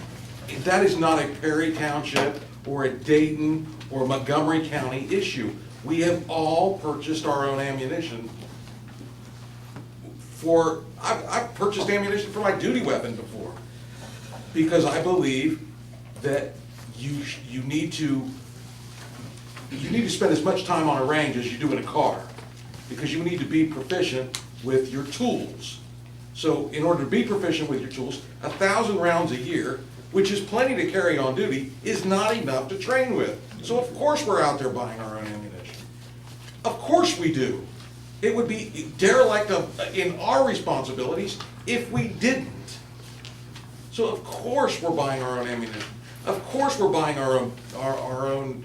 that is not a Perry Township or a Dayton or Montgomery County issue. We have all purchased our own ammunition I've purchased ammunition for my duty weapon before, because I believe that you need to spend as much time on a range as you do in a car, because you need to be proficient with your tools. So in order to be proficient with your tools, 1,000 rounds a year, which is plenty to carry on duty, is not enough to train with. So of course we're out there buying our own ammunition. Of course we do. It would be derelict in our responsibilities if we didn't. So of course we're buying our own ammunition. Of course we're buying our own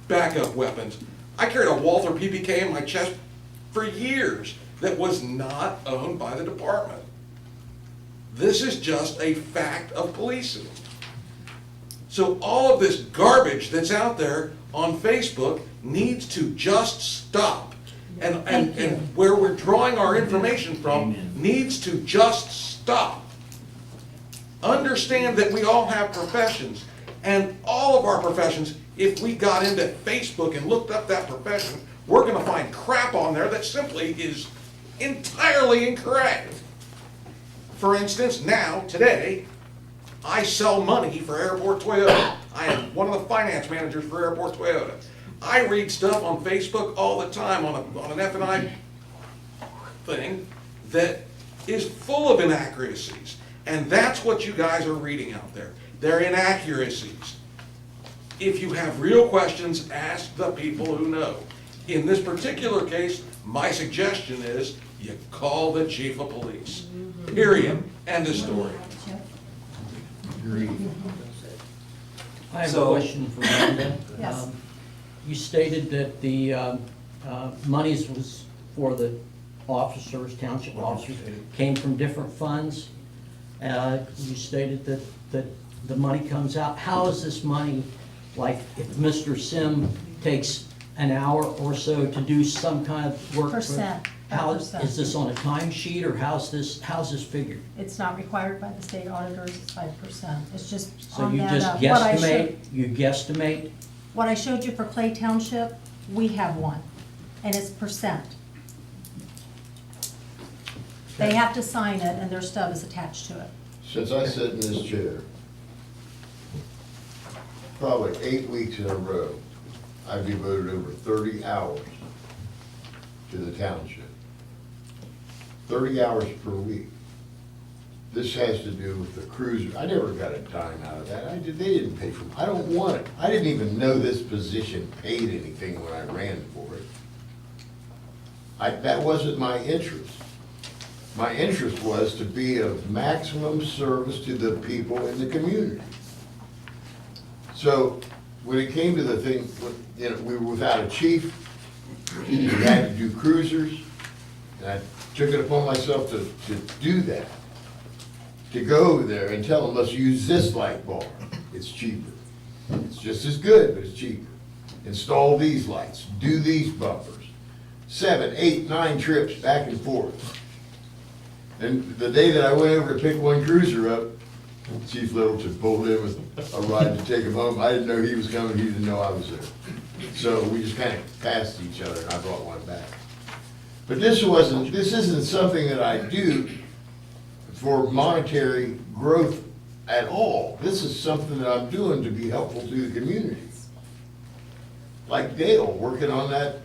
backup weapons. I carried a Walther PPK in my chest for years that was not owned by the department. This is just a fact of policing. So all of this garbage that's out there on Facebook needs to just stop. And where we're drawing our information from needs to just stop. Understand that we all have professions, and all of our professions, if we got into Facebook and looked up that profession, we're gonna find crap on there that simply is entirely incorrect. For instance, now, today, I sell money for Airport Toyota. I am one of the finance managers for Airport Toyota. I read stuff on Facebook all the time on an F&I thing that is full of inaccuracies. And that's what you guys are reading out there. They're inaccuracies. If you have real questions, ask the people who know. In this particular case, my suggestion is you call the chief of police. Period. End of story. I have a question for Brenda. Yes. You stated that the monies was for the officers, township officers, came from different funds. You stated that the money comes out. How is this money, like if Mr. Sim takes an hour or so to do some kind of work? Percent. How, 5%. is this on a timesheet or how's this figured? It's not required by the state auditors, it's 5%. It's just So on you that, just what I guesstimate? What I showed you for Clay Township, we have one, and it's percent. They have to sign it, and their stub is attached to it. Since I sit in this chair, probably 8 weeks in a row, I've devoted over 30 hours to the township. 30 hours per week. This has to do with the cruiser. I never got a dime out of that. They didn't pay for it. I don't want it. I didn't even know this position paid anything when I ran for it. That wasn't my interest. My interest was to be of maximum service to the people in the community. So when it came to the thing, you know, we were without a chief, we had to do cruisers, and I took it upon myself to do that. To go over there and tell them, let's use this light bar, it's cheaper. It's just as good, but it's cheaper. Install these lights, do these bumpers. 7, 8, 9 trips back and forth. And the day that I went over to pick one cruiser up, Chief Littleton pulled in with a ride to take him home. I didn't know he was coming, he didn't know I was there. So we just kind of passed each other, and I brought one back. But this isn't something that I do for monetary growth at all. This is something that I'm doing to be helpful to the community. Like Dale, working on that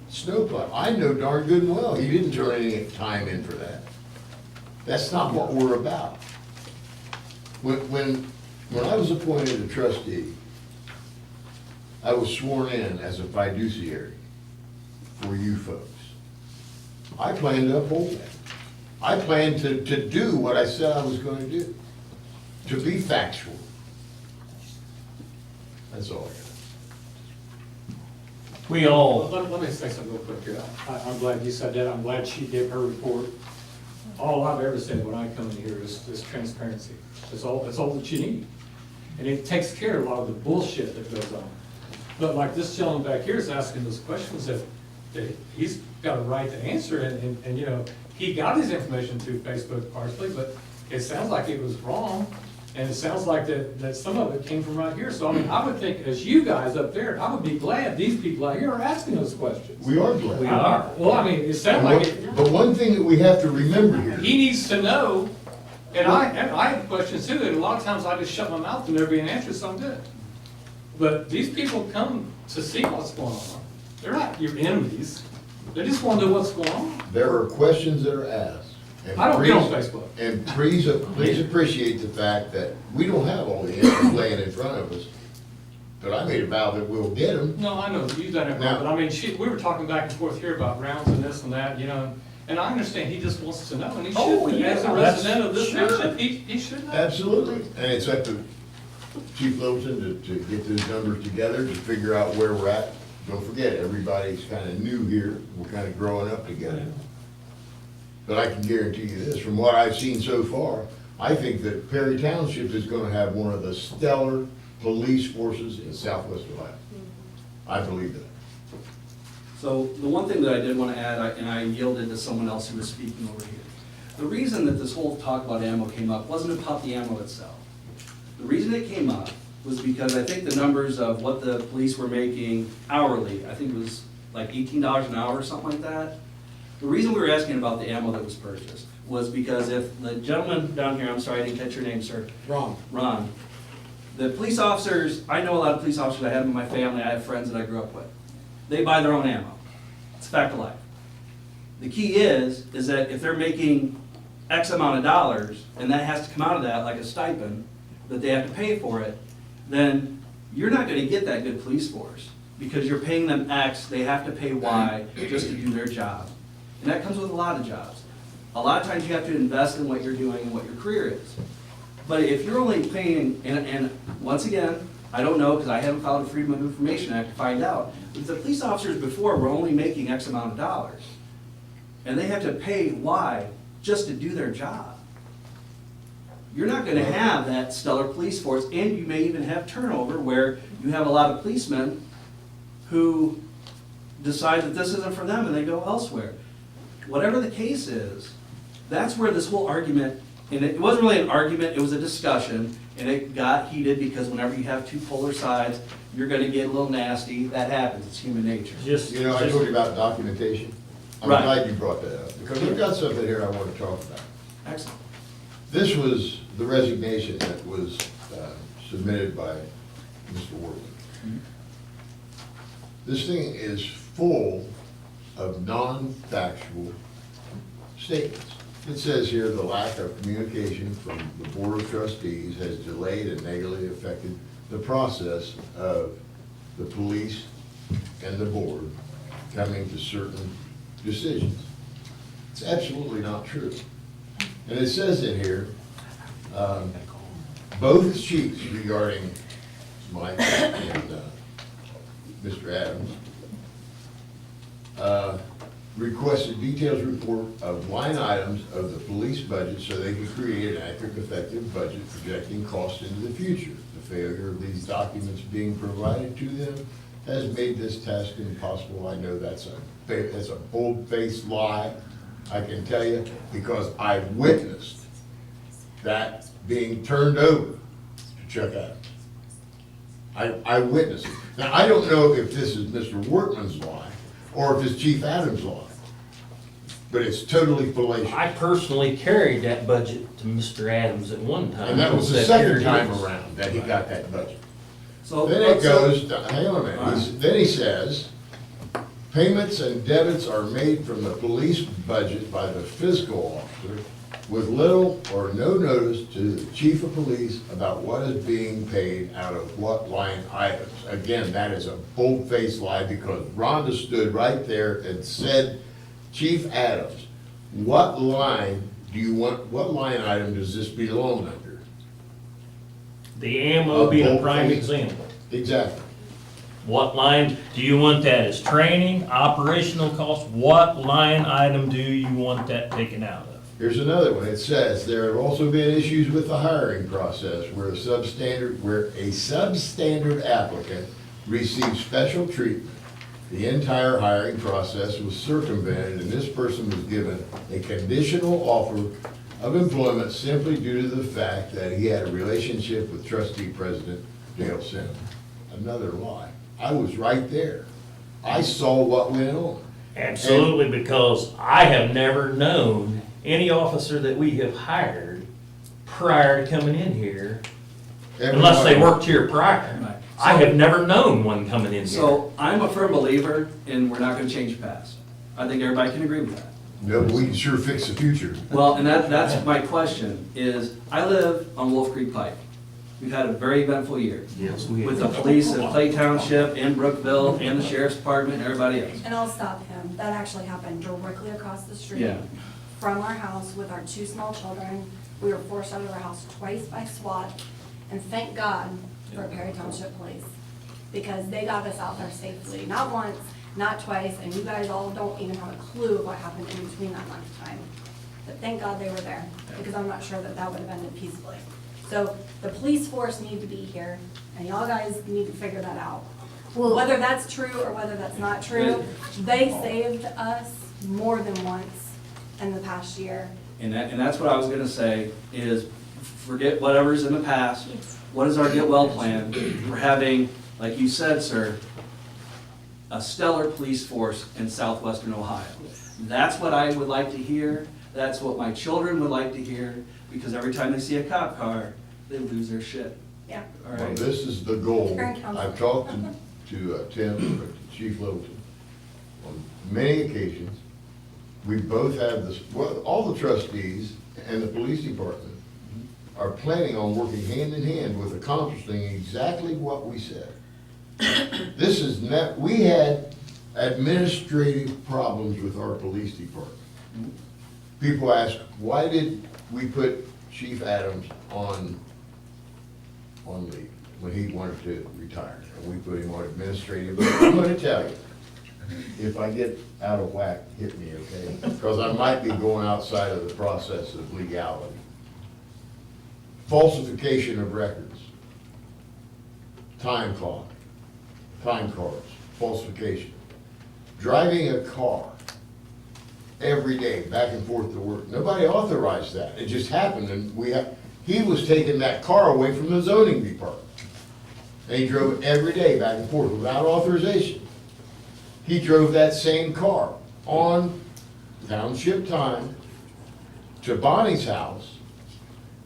snowplow. I know darn good and well, he didn't turn any time in for that. That's not what we're about. When I was appointed a trustee, I was sworn in as a fiduciary for you folks. I plan to uphold that. I plan to do what I said I was going to do, to be factual. That's all I got. We all, Let me say something real quick here. I'm glad you said that. I'm glad she gave her report. All I've ever said when I come in here is transparency. That's all that you need. And it takes care of a lot of the bullshit that goes on. But like this gentleman back here is asking those questions that he's got a right to answer, and you know, he got his information through Facebook partially, but it sounds like it was wrong, and it sounds like that some of it came from right here. So I mean, I would think as you guys up there, I would be glad these people out here are asking those questions. We are glad. we are. Well, I mean, it sounds like it. But one thing that we have to remember here. He needs to know, and I have questions too, and a lot of times I just shut my mouth and there be an answer, so I'm good. But these people come to see what's going on. They're not your enemies. They just want to know what's going on. There are questions that are asked. And I don't get on Facebook. And please appreciate the fact that we don't have all the answers laying in front of us. But I made a vow that we'll get them. No, I know, you've done it, Now- but I mean, we were talking back and forth here about rounds and this and that, you know, and I understand he just wants to know, and he should. Oh, yeah, As a resident of this township, he should know. Absolutely. And it's up to Chief Littleton to get those numbers together, to figure out where we're at. Don't forget, everybody's kind of new here. We're kind of growing up together. But I can guarantee you this, from what I've seen so far, I think that Perry Township is going to have one of the stellar police forces in Southwest Ohio. I believe that. So the one thing that I did want to add, and I yielded to someone else who was speaking over here. The reason that this whole talk about ammo came up wasn't about the ammo itself. The reason it came up was because I think the numbers of what the police were making hourly, I think it was like $18 an hour or something like that. The reason we were asking about the ammo that was purchased was because if the gentleman down here, I'm sorry, I didn't catch your name, sir. Ron. The police officers, I know a lot of police officers, I have them in my family, I have friends that I grew up with. They buy their own ammo. It's a fact of life. The key is that if they're making X amount of dollars, and that has to come out of that like a stipend, that they have to pay for it, then you're not gonna get that good police force, because you're paying them X, they have to pay Y just to do their job. And that comes with a lot of jobs. A lot of times you have to invest in what you're doing and what your career is. But if you're only paying, and once again, I don't know, because I haven't filed a Freedom of Information Act to find out, but if the police officers before were only making X amount of dollars, and they have to pay Y just to do their job, you're not gonna have that stellar police force, and you may even have turnover where you have a lot of policemen who decide that this isn't for them and they go elsewhere. Whatever the case is, that's where this whole argument, and it wasn't really an argument, it was a discussion, and it got heated because whenever you have two polar sides, you're gonna get a little nasty. That happens, it's human nature. You know, I told you about documentation. I'm Right. glad you brought that up, because we've got something here I want to talk about. Excellent. This was the resignation that was submitted by Mr. Wortman. This thing is full of non-factual statements. It says here, the lack of communication from the Board of Trustees has delayed and negatively affected the process of the police and the board coming to certain decisions. It's absolutely not true. And it says in here, both chiefs regarding Mike and Mr. Adams requested detailed report of line items of the police budget so they could create an accurate, effective budget projecting costs into the future. The failure of these documents being provided to them has made this task impossible. I know that's a bold-faced lie, I can tell you, because I witnessed that being turned over to Chuck Adams. I witnessed it. Now, I don't know if this is Mr. Wortman's lie or if it's Chief Adams' lie, but it's totally fallacious. I personally carried that budget to Mr. Adams at one time. And that was the second time around that he got that budget. So Then it goes, hang on a minute, then he says, payments and debits are made from the police budget by the fiscal officer with little or no notice to the chief of police about what is being paid out of what line items. Again, that is a bold-faced lie, because Rhonda stood right there and said, Chief Adams, what line item does this belong under? The ammo being a prime example. Exactly. What line, do you want that as training, operational costs? What line item do you want that taken out of? Here's another one. It says, there have also been issues with the hiring process where a substandard applicant receives special treatment. The entire hiring process was circumvented, and this person was given a conditional offer of employment simply due to the fact that he had a relationship with trustee president Dale Sim. Another lie. I was right there. I saw what went on. Absolutely, because I have never known any officer that we have hired prior to coming in here, unless they worked here prior. Right. I have never known one coming in here. So I'm a firm believer in we're not gonna change the past. I think everybody can agree with that. No, but we can sure fix the future. Well, and that's my question, is I live on Wolf Creek Pike. We've had a very eventful year. Yes, we have. With the police of Clay Township and Brookville and the sheriff's department and everybody else. And I'll stop him. That actually happened directly across the street Yeah. from our house with our two small children. We were forced out of our house twice by SWAT, and thank God for Perry Township Police, because they got us out there safely, not once, not twice, and you guys all don't even have a clue what happened in between that length of time. But thank God they were there, because I'm not sure that that would have ended peacefully. So the police force need to be here, and y'all guys need to figure that out. Well- Whether that's true or whether that's not true, they saved us more than once in the past year. And that's what I was gonna say, is forget whatever's in the past. What is our get well plan? We're having, like you said, sir, a stellar police force in southwestern Ohio. That's what I would like to hear. That's what my children would like to hear, because every time they see a cop car, they lose their shit. Yeah. All Well, right? this is the goal. Karen Council. I've talked to Tim, to Chief Littleton, on many occasions. We both have this, well, all the trustees and the police department are planning on working hand in hand with accomplishing exactly what we said. This is not, we had administrative problems with our police department. People ask, why did we put Chief Adams on leave when he wanted to retire? And we put him on administrative. I'm gonna tell you, if I get out of whack, hit me, okay? Because I might be going outside of the process of legality. Falsification of records, time clock, time cards, falsification. Driving a car every day, back and forth to work. Nobody authorized that. It just happened, and he was taking that car away from the zoning department. And he drove it every day, back and forth, without authorization. He drove that same car on township time to Bonnie's house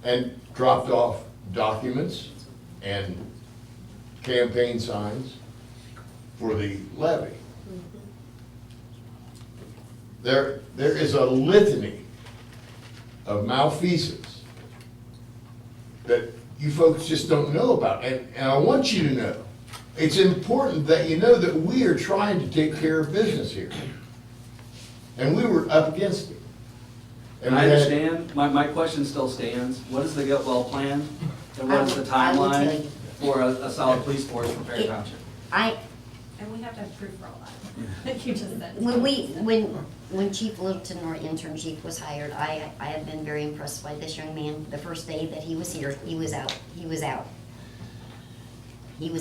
and dropped off documents and campaign signs for the levy. There is a litany of malfeasance that you folks just don't know about, and I want you to know. It's important that you know that we are trying to take care of business here. And we were up against it. And I understand, my question still stands. What is the get well plan? And what is the I will tell timeline you. for a solid police force for Perry Township? And we have to have proof for all that. You just said. When Chief Littleton, our intern chief, was hired, I have been very impressed by this young man. The first day that he was here, he was out. He was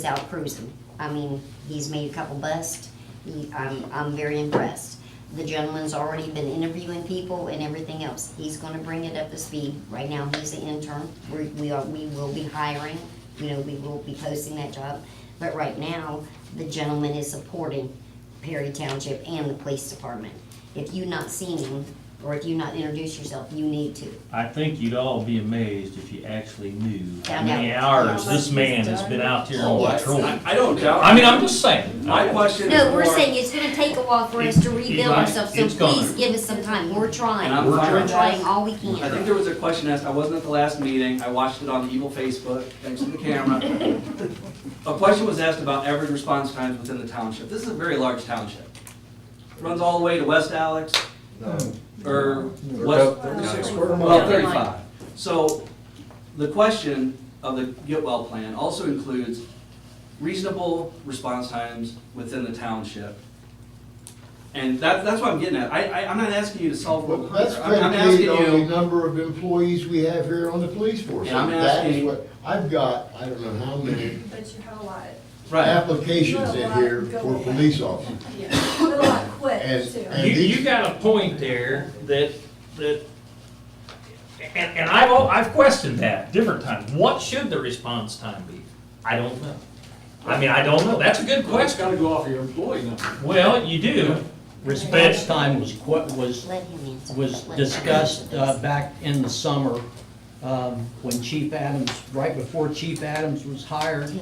out cruising. I mean, he's made a couple busts. I'm very impressed. The gentleman's already been interviewing people and everything else. He's gonna bring it up to speed. Right now, he's the intern. We will be hiring, we will be posting that job. But right now, the gentleman is supporting Perry Township and the police department. If you've not seen him, or if you've not introduced yourself, you need to. I think you'd all be amazed if you actually knew how Found many out. hours this man has been out here on patrol. I don't doubt. I mean, I'm just saying. My question is No, we're more- saying it's gonna take a while for us to rebuild right. ourselves, so It's gonna. please give us some time. We're trying. And I'm fine We're with trying that. all we I think can. there was a question asked, I wasn't at the last meeting, I watched it on the evil Facebook, thanks to the camera. A question was asked about average response times within the township. This is a very large township. Runs all the way to West Alex, or West. 36 square Well, miles. 35. So, the question of the get well plan also includes reasonable response times within the township. And that's what I'm getting at. I'm not asking you to solve Well, world that's hunger. I'm asking predicated on you. the number of employees we have here on the police force. And I'm That is asking- what, I've got, I don't know how many But you had a lot. applications in here for police officers. Yeah, you had a lot quick And- too. and You got a point there and I've questioned that different times. What should the response time be? I don't know. I mean, I don't know. That's a good Well, it's question. gotta go off of your employee number. Well, you do. Response time was Let him answer. was Let him discussed answer. back in the summer, when Chief Adams, right before Chief Adams was hired.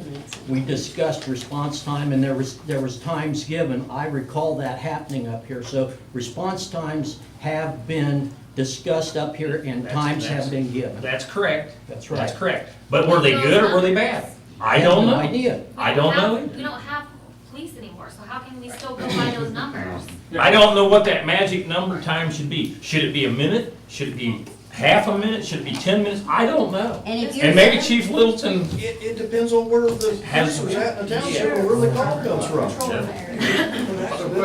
We discussed response time, and there was times given. I recall that happening up here. So response times have been discussed up here, and times have been given. That's correct. That's right. That's correct. But were they good or were they bad? I don't know. No idea. I don't know either. We don't have police anymore, so how can we still go by those numbers? I don't know what that magic number time should be. Should it be a minute? Should it be half a minute? Should it be 10 minutes? I don't know. And if And maybe Chief Littleton It depends on where the has. person's at in the township or where the call comes from.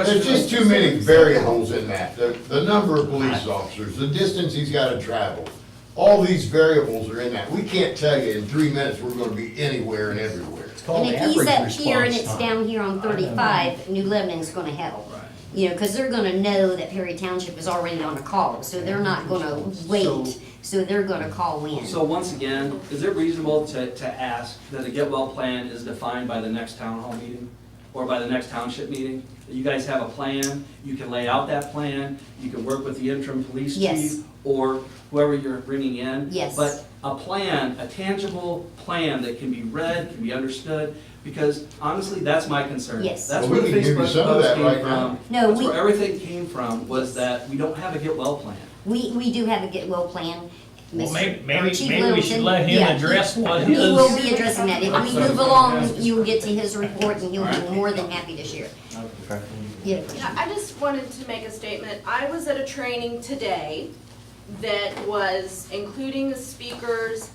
There's just too many variables in that. The number of police officers, the distance he's gotta travel, All these variables are in that. We can't tell you in 3 minutes we're gonna be anywhere and everywhere. called And if he's average up here and response it's time. down here on 35, New Lebanon's gonna help. You know, because they're gonna know that Perry Township is already on a call, so they're not gonna wait, so they're gonna call in. So once again, is it reasonable to ask that a get well plan is defined by the next town hall meeting? Or by the next township meeting? That you guys have a plan, you can lay out that plan, you can work with the interim police Yes. chief or whoever you're bringing in. Yes. But a plan, a tangible plan that can be read, can be understood, because honestly, that's my concern. Yes. That's Well, where we the can give you Facebook some of post that came right from. now. No, That's we- where everything came from, was that we don't have a get well plan. We do have a get well plan. Well, Mr. maybe, or maybe, Chief maybe we should Littleton, let him yeah, address what He his. will be addressing that. If we move along, you'll get to his report and he'll be more than happy to share. Yeah. Yeah, I just wanted to make a statement. I was at a training today that was including the speakers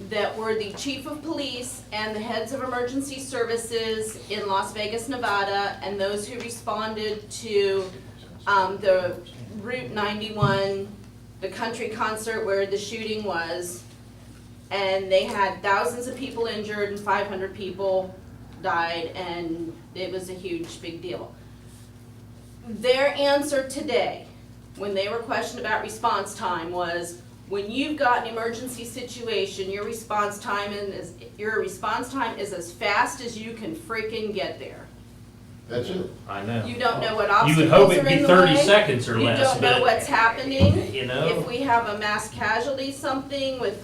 that were the chief of police and the heads of emergency services in Las Vegas, Nevada, and those who responded to the Route 91, the country concert where the shooting was. And they had thousands of people injured and 500 people died, and it was a huge, big deal. Their answer today, when they were questioned about response time, was when you've got an emergency situation, your response time is as fast as you can freaking get there. That's it. I know. You don't know what You would obstacles hope are it'd be in the 30 way. seconds or less, You don't know but, what's happening. you know. If we have a mass casualty, something with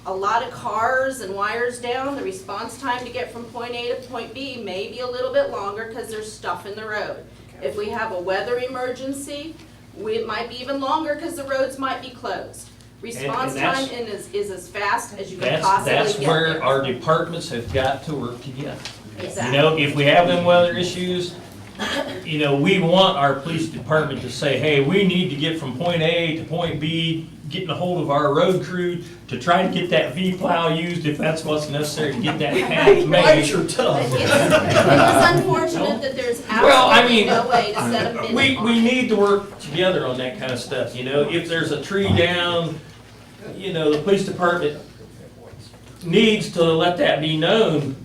a lot of cars and wires down, the response time to get from point A to point B may be a little bit longer because there's stuff in the road. If we have a weather emergency, it might be even longer because the roads might be closed. Response that's- time is as fast as you can possibly get That's where there. our departments have got to work together. You Exactly. know, if we have them weather issues, you know, we want our police department to say, hey, we need to get from point A to point B, getting a hold of our road crew to try to get that V-plow used if that's what's necessary to get that path made. Bite your tongue. It is unfortunate that there's Well, I absolutely mean, no way to set a minute on we it. need to work together on that kind of stuff, you know? If there's a tree down, you know, the police department needs to let that be known.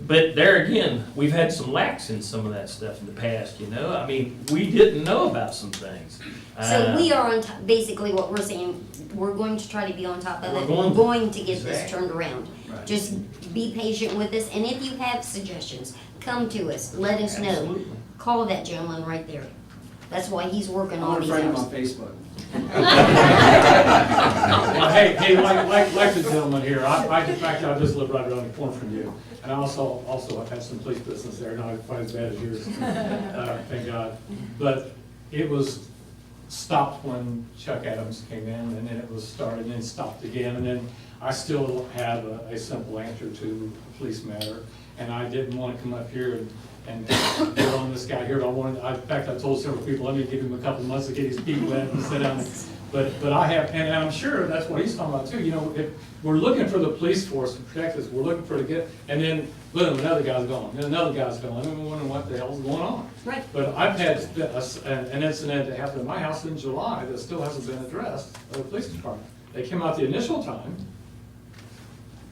But there again, we've had some lacks in some of that stuff in the past, you know? I mean, we didn't know about some things. So we are on top, basically what we're saying, we're going to try to be on top of it. We're going to get this turned around. Just be patient with us, and if you have suggestions, come to us, let us know. Call that gentleman right there. That's why he's working I'm on gonna these friend him on hours. Facebook. Well, hey, like the gentleman here, in fact, I just live right around the corner from you. And I also have had some police business there, not quite as bad as yours, thank God. But it was stopped when Chuck Adams came in, and then it was started and then stopped again. And then I still have a simple answer to a police matter. And I didn't want to come up here and get on this guy here. In fact, I told several people, let me give him a couple months to get his feet wet and sit down. But I have, and I'm sure that's what he's talking about too. You know, if we're looking for the police force to protect us, we're looking for and then boom, another guy's gone, then another guy's gone, and we're wondering what the hell's going on. Right. But I've had an incident that happened in my house in July that still hasn't been addressed by the police department. They came out the initial time,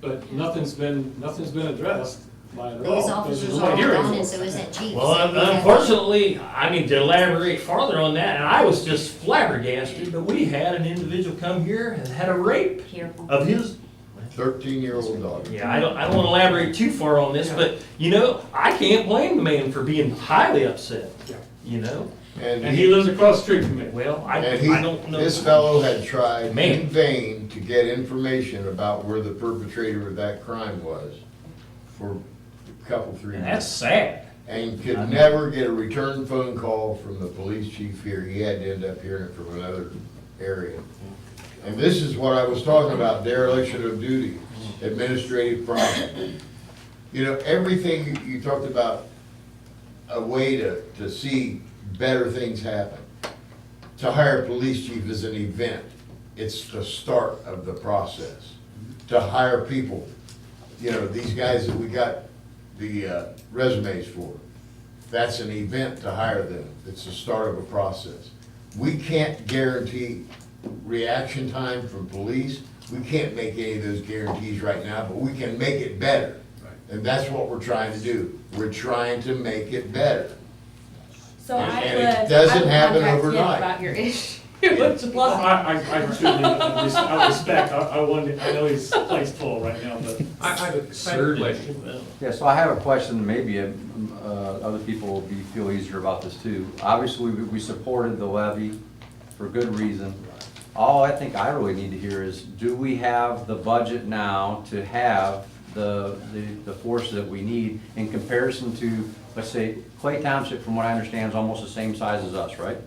but nothing's been addressed by it at all. Those officers There's are nobody all here gone, anymore. and so is that chief. Well, So we have- unfortunately, I mean, to elaborate farther on that, and I was just flabbergasted, but we had an individual come here and had a rape Careful. of his 13-year-old daughter. Yeah, I don't want to elaborate too far on this, but, you know, I can't blame the man for being highly upset, you know? And he lives across the street from me. Well, I And don't know. this fellow had tried Man. in vain to get information about where the perpetrator of that crime was for a couple, 3 And years. that's sad. And could never get a return phone call from the police chief here. He had to end up hearing it from another area. And this is what I was talking about, dereliction of duty, administrative problem. You know, everything you talked about, a way to see better things happen. To hire a police chief is an event. It's the start of the process. To hire people, you know, these guys that we got the resumes for, that's an event to hire them. It's the start of a process. We can't guarantee reaction time from police We can't make any of those guarantees right now, but we can make it better. And that's what we're trying to do. We're trying to make it better. So And- I and would. it doesn't I would happen contact Kim overnight. About your issue. I certainly, I respect, I know his plate's full right now, but. I have a question. Yeah, so I have a question, maybe other people will feel easier about this too. Obviously, we supported the levy for good reason. All I think I really need to hear is, do we have the budget now to have the force that we need in comparison to, let's say, Clay Township, from what I understand, is almost the same size as us, right?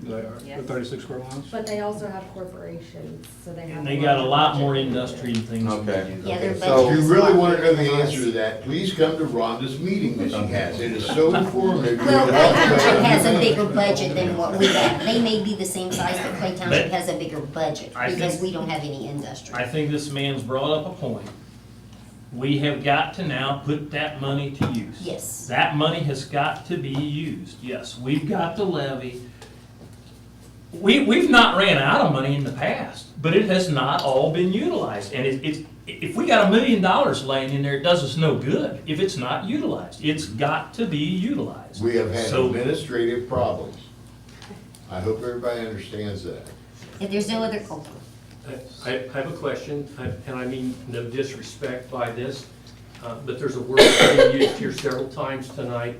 They are, Yes. the 36 square miles. But they also have corporations, so they have. And they got a lot more industry and things. than Okay. we do. Yeah, so if you really want to know the answer to that, please come to Rhonda's meeting that she has. It is so informative. Well, Clay Township has a bigger budget than what we have. They may be the same size, but Clay Township has a bigger budget I because think- we don't have any industry. I think this man's brought up a point. We have got to now put that money to use. Yes. That money has got to be used. Yes, we've got to levy. We've not ran out of money in the past, but it has not all been utilized. And if we got $1 million laying in there, it does us no good if it's not utilized. It's got to be utilized. We have had So- administrative problems. I hope everybody understands that. If there's no other call. I have a question, and I mean no disrespect by this, but there's a word that's been used here several times tonight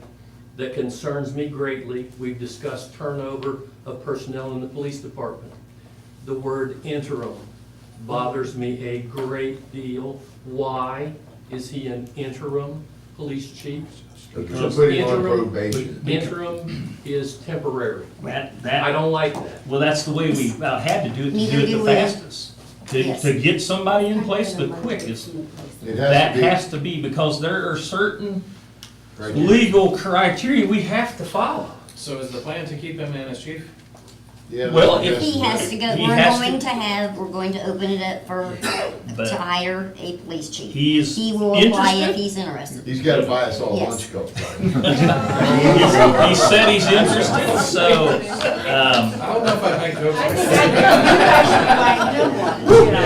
that concerns me greatly. We've discussed turnover of personnel in the police department. The word interim bothers me a great deal. Why is he an interim police chief? Because put him on Interim- probation. Interim is temporary. That, I don't like that. well, that's the way we about had to do it, to Neither do it do the we. fastest. Yes. To get somebody in place the quickest. It That has to be. has to be, because there are certain Criteria. legal criteria we have to follow. So is the plan to keep him in as chief? Yeah, Well, that's- He has to go, He we're has going to- we're going to open it up But to hire a police chief. he is He will apply interested? if he's interested. He's got to buy us all Yes. lunch couple times. He said he's interested, so, I don't know if I make jokes.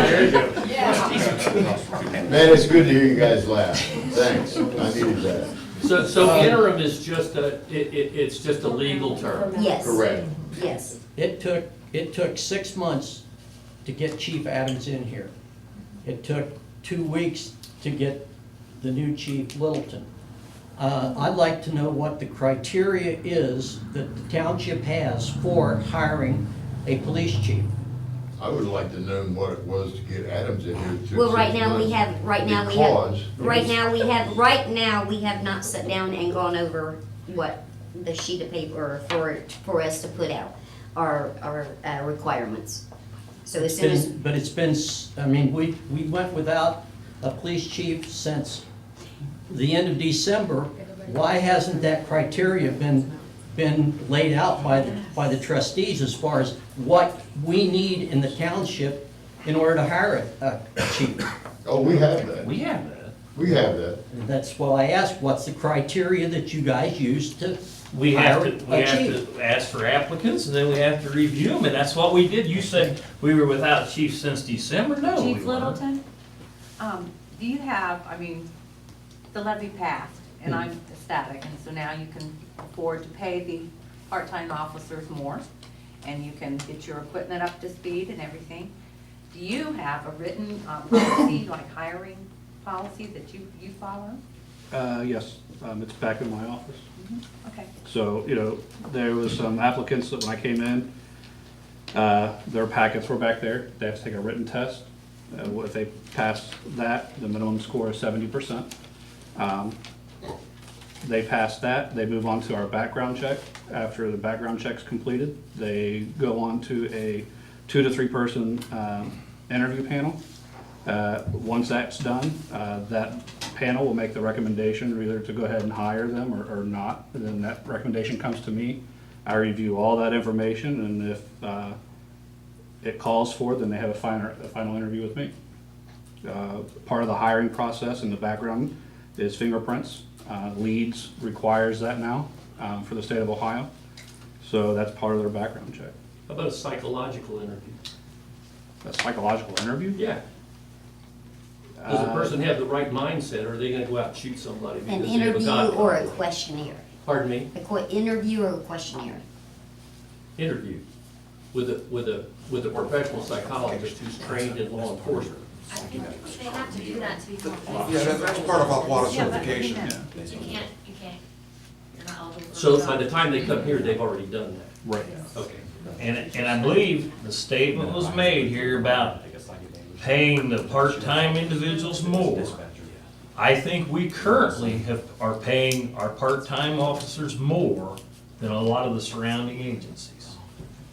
There you go. Man, it's good to hear you guys laugh. Thanks. I needed that. So interim is just it's just a legal term. Yes. Correct. Yes. It took 6 months to get Chief Adams in here. It took 2 weeks to get the new Chief Littleton. I'd like to know what the criteria is that the township has for hiring a police chief. I would like to know what it was to get Adams in here. It took Well, right 6 now we months have, right now we have not sat down and gone over what the sheet of paper for us to put out, our requirements. So as soon as, But it's been, I mean, we went without a police chief since the end of December. Why hasn't that criteria been laid out by the trustees as far as what we need in the township in order to hire a chief? Oh, we have that. we have that. We have that. And that's why I asked, what's the criteria that you guys use to We hire have a chief? to ask for applicants, and then we have to review them, and that's what we did. You said we were without a chief since December? No, we Chief weren't. Littleton, do you have, I mean, the levy passed, and I'm ecstatic, and so now you can afford to pay the part-time officers more, and you can get your equipment up to speed and everything. Do you have a written policy, like hiring policy that you follow? Yes, it's back in my office. Okay. So, there was some applicants that when I came in, their packets were back there. They have to take a written test. If they pass that, the minimum score is 70%. They pass that, they move on to our background check. After the background check's completed, they go on to a 2 to 3 person interview panel. Once that's done, that panel will make the recommendation either to go ahead and hire them or not. And then that recommendation comes to me. I review all that information, and if it calls for it, then they have a final interview with me. Part of the hiring process in the background is fingerprints. Leeds requires that now for the state of Ohio. So that's part of their background check. How about a psychological interview? A psychological interview? Yeah. Does the person have the right mindset, or are they gonna go out and shoot somebody An because they have a interview God or a complex? questionnaire? Pardon me? Interview or a questionnaire? Interview with a professional psychologist who's trained in law enforcement. I think they have to do that to become a police. Yeah, that's part of our water Yeah, but- certification. You can't, you're not eligible for. So by the time they come here, they've already done that. Right. Okay. And I believe the statement was made here about paying the part-time individuals more. I think we currently are paying our part-time officers more than a lot of the surrounding agencies.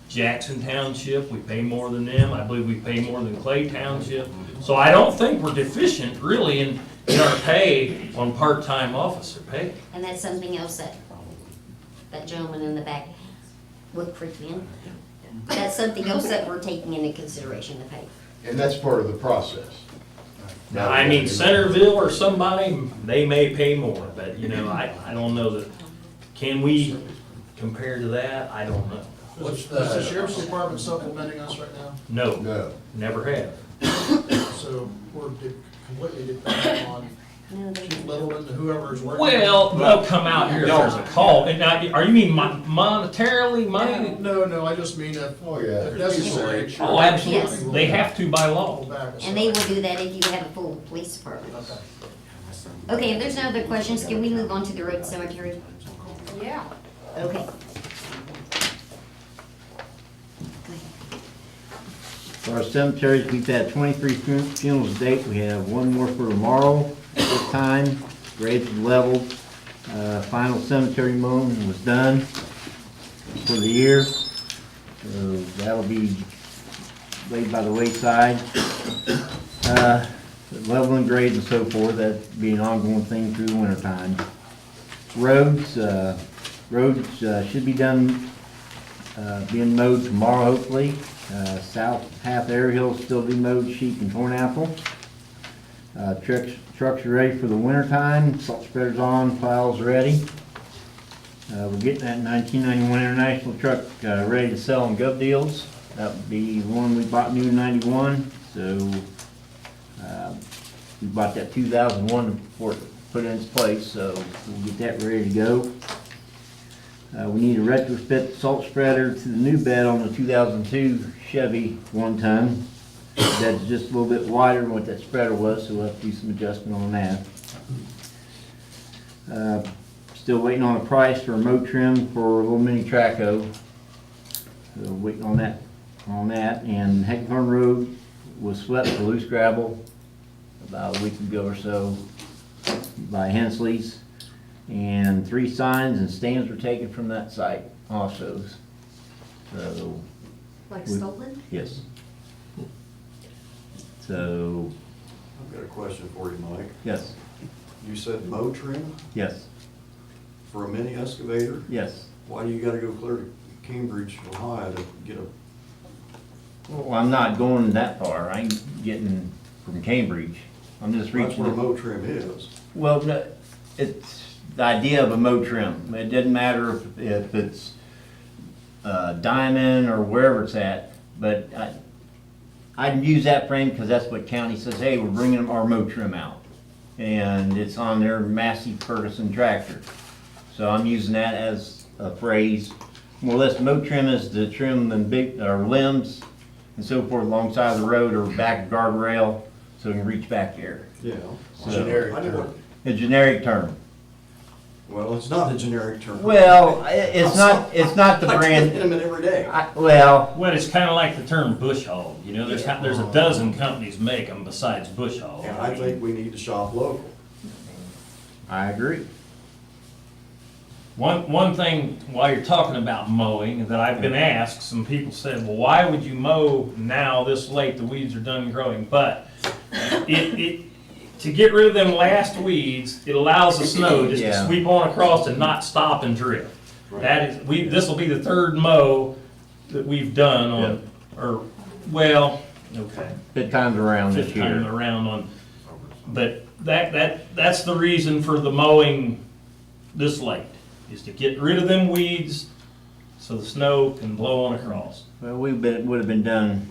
Jackson Township, we pay more than them. I believe we pay more than Clay Township. So I don't think we're deficient really in our pay on part-time officer pay. And that's something else that gentleman in the back would creep in. That's something else that we're taking into consideration to pay. And that's part of the process. Now, I mean, Centerville or somebody, they may pay more, but, you know, I don't know that, can we compare to that? I don't know. Is the sheriff's department supplementing us right now? No, No. never have. So we're completely dependent on Chief Little and whoever is working. Well, they'll come out here if there's a call. And now, are you mean monetarily, money? No, I just mean if necessary. Oh, absolutely. Yes. They have to by law. And they will do that if you have a full police department. Okay, if there's no other questions, can we move on to the road cemetery? Yeah. Okay. For our cemeteries, we've had 23 funerals to date. We have one more for tomorrow at this time. Graves are leveled. Final cemetery mowing was done for the year. So that'll be laid by the wayside. Leveling grades and so forth, that'd be an ongoing thing through the winter time. Roads should be done, being mowed tomorrow hopefully. South half Air Hill still be mowed, sheep and corn apple. Trucks are ready for the winter time. Salt spreaders on, plows ready. We're getting that 1991 International truck ready to sell on Gov Deals. That would be the one we bought new in 91. So we bought that 2001 before it put in its place. So we'll get that ready to go. We need to retrofit the salt spreader to the new bed on the 2002 Chevy 1-ton. That's just a little bit wider than what that spreader was, so we'll have to do some adjustment on that. Still waiting on a price for a mow trim for a little mini Traco. So waiting on that. And Hackathorn Road was swept for loose gravel about a week ago or so by Hensley's. And 3 signs and stands were taken from that site also. So. Like stolen? Yes. So. I've got a question for you, Mike. Yes. You said mow trim Yes. for a mini excavator? Yes. Why do you gotta go clear to Cambridge, Ohio to get a? Well, I'm not going that far. I ain't getting from Cambridge. I'm just reaching. That's where a mow trim is. Well, no, it's the idea of a mow trim. It doesn't matter if it's Diamond or wherever it's at, but I'd use that frame because that's what county says, hey, we're bringing our mow trim out. And it's on their Massey Ferguson tractor. So I'm using that as a phrase. More or less, mow trim is to trim them big, or limbs and so forth alongside of the road or back guardrail so we can reach back there. Yeah. So, Generic term. A generic term. Well, it's not a generic term. Well, it's not the brand. I get them in every day. Well, it's kind of like the term bush hog. You know, there's a dozen companies make them besides bush hog. And I think we need to shop local. I agree. One thing while you're talking about mowing that I've been asked, some people said, well, why would you mow now this late? The weeds are done growing. But to get rid of them last weeds, it allows the snow just to sweep on across and not stop and drift. That is, this will be the 3rd mow that we've done on, Good times around this year. Times around on, but that's the reason for the mowing this late, is to get rid of them weeds so the snow can blow on across. Well, would have been done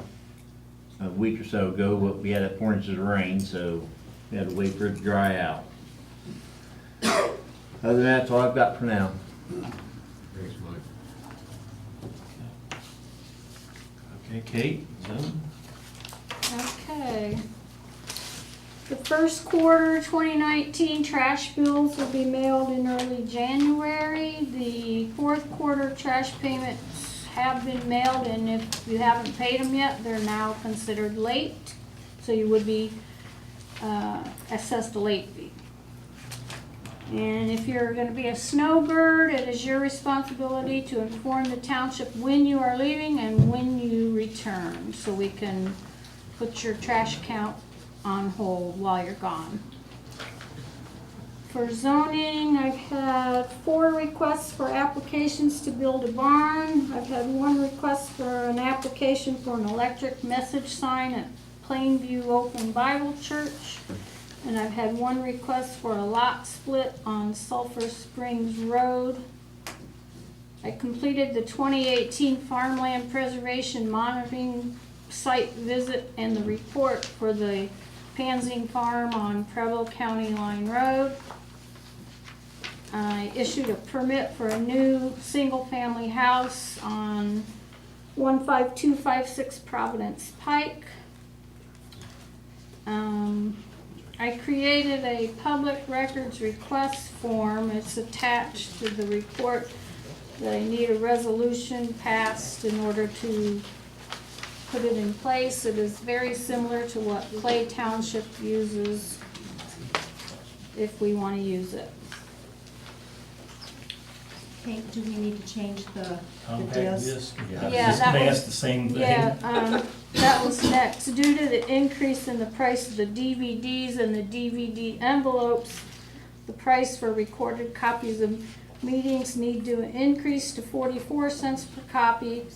a week or so ago, but we had a 4 inches of rain, so we had to wait for it to dry out. Other than that, that's all I've got for now. Thanks, Mike. Okay, Kate, Zoom. Okay. The first quarter 2019 trash bills will be mailed in early January. The fourth quarter trash payments have been mailed, and if you haven't paid them yet, they're now considered late. So you would be assessed a late fee. And if you're going to be a snowbird, it is your responsibility to inform the township when you are leaving and when you return, so we can put your trash count on hold while you're gone. For zoning, I've had 4 requests for applications to build a barn. I've had 1 request for an application for an electric message sign at Plainview Open Bible Church. And I've had 1 request for a lot split on Sulphur Springs Road. I completed the 2018 Farmland Preservation Monitoring Site visit and the report for the Panzing Farm on Preble County Line Road. I issued a permit for a new single-family house on 15256 Providence Pike. I created a public records request form. It's attached to the report that I need a resolution passed in order to put it in place. It is very similar to what Clay Township uses if we want to use it. Okay, do we need to change the Compact disc? disc? Yeah, Just that passed was- the same thing. Yeah, that was next. Due to the increase in the price of the DVDs and the DVD envelopes, the price for recorded copies of meetings need to increase to 44 cents per copy.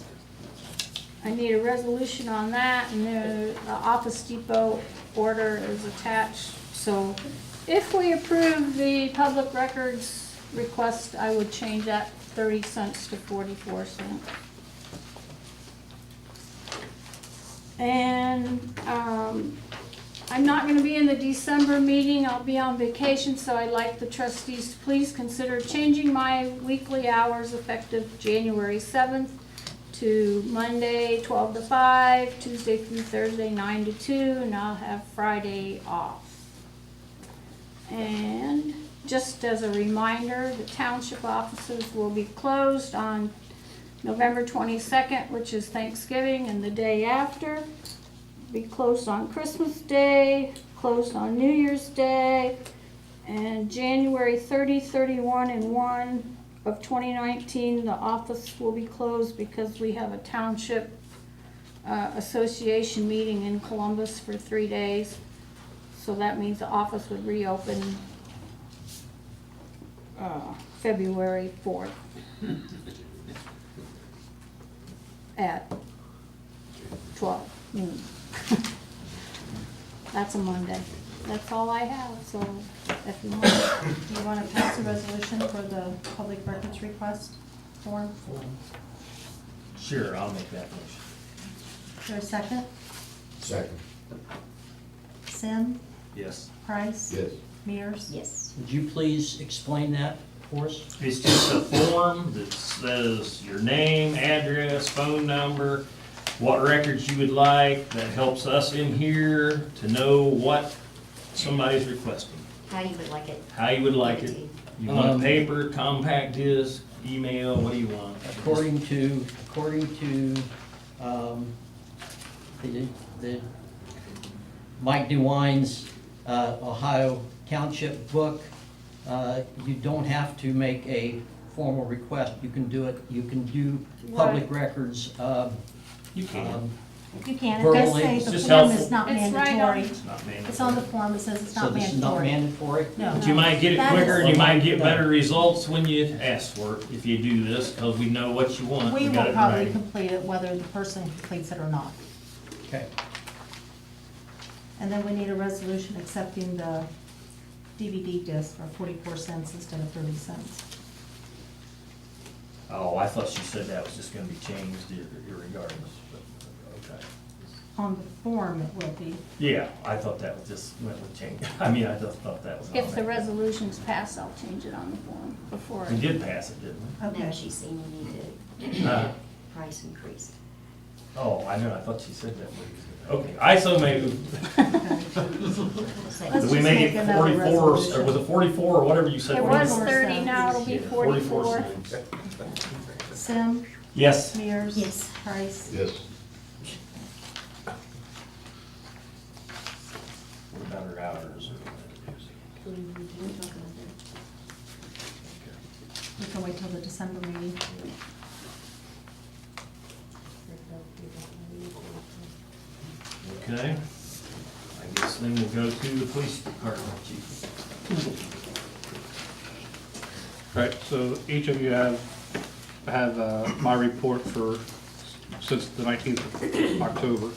I need a resolution on that, and the Office Depot order is attached. So if we approve the public records request, I would change that 30 cents to 44 cents. And I'm not going to be in the December meeting. I'll be on vacation, so I'd like the trustees to please consider changing my weekly hours effective January 7th to Monday 12 to 5, Tuesday through Thursday 9 to 2, and I'll have Friday off. And just as a reminder, the township offices will be closed on November 22nd, which is Thanksgiving, and the day after. Be closed on Christmas Day, closed on New Year's Day, and January 30, 31, and 1 of 2019, the office will be closed because we have a township association meeting in Columbus for 3 days. So that means the office would reopen February 4th at 12 noon. That's a Monday. That's all I have, so if you want. Do you want to pass a resolution for the public records request form? Sure, I'll make that motion. Is there a second? Second. Sim? Yes. Price? Yes. Mears? Yes. Would you please explain that for us? It's just a form that says your name, address, phone number, what records you would like. That helps us in here to know what somebody's requesting, How you would like it. how you would like it. You want paper, compact disc, email, what do you want? According to the Mike DeWine's Ohio Township book, you don't have to make a formal request. You can do it, you can do public records. You can. You can, it does Verbally. say It's the just form helpful. is not It's right mandatory. on. It's not mandatory. It's on the form, it says it's So not this is not mandatory. mandatory? No. But you might get it That quicker is- and you might get better results when you ask for it, if you do this, because we know what you want. We got will it in probably writing. complete it whether the person completes it or not. Okay. And then we need a resolution accepting the DVD disc for 44 cents instead of 30 cents. Oh, I thought she said that was just gonna be changed irregardless, but, okay. On the form, it will be. Yeah, I thought that was just, went with change. I mean, I just thought that was on If the there. resolution's passed, I'll change it on the form before. We did pass it, didn't we? Okay. She's saying you need Uh, price increase. Oh, I know, I thought she said that. Okay, I so moved. Let's We just made make it another 44, or resolution. was it 44 or whatever you said? It was 30, now it'll be Yeah, 44. cents. Sim? Yes. Mears? Yes. Price? Yes. What about her hours? We can wait till the December meeting. Okay. I guess then we'll go to the police department chief. All right, so each of you have my report for, since the 19th of October.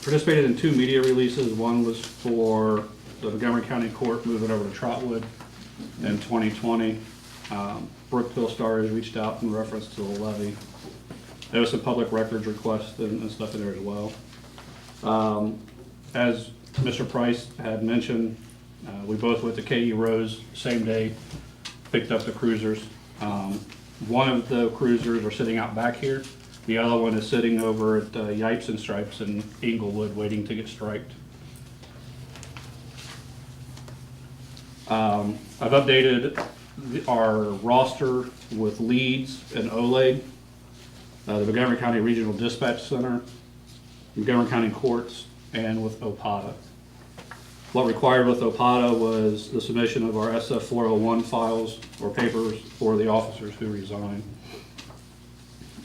Participated in 2 media releases. One was for the Montgomery County Court moving over to Trotwood in 2020. Brookville Star has reached out in reference to the levy. There was some public records requests and stuff in there as well. As Mr. Price had mentioned, we both went to K.E. Rose same day, picked up the cruisers. One of the cruisers are sitting out back here. The other one is sitting over at Yipes and Stripes in Inglewood, waiting to get striped. I've updated our roster with leads and OLEG, the Montgomery County Regional Dispatch Center, Montgomery County Courts, and with OPATA. What required with OPATA was the submission of our SF-401 files or papers for the officers who resigned.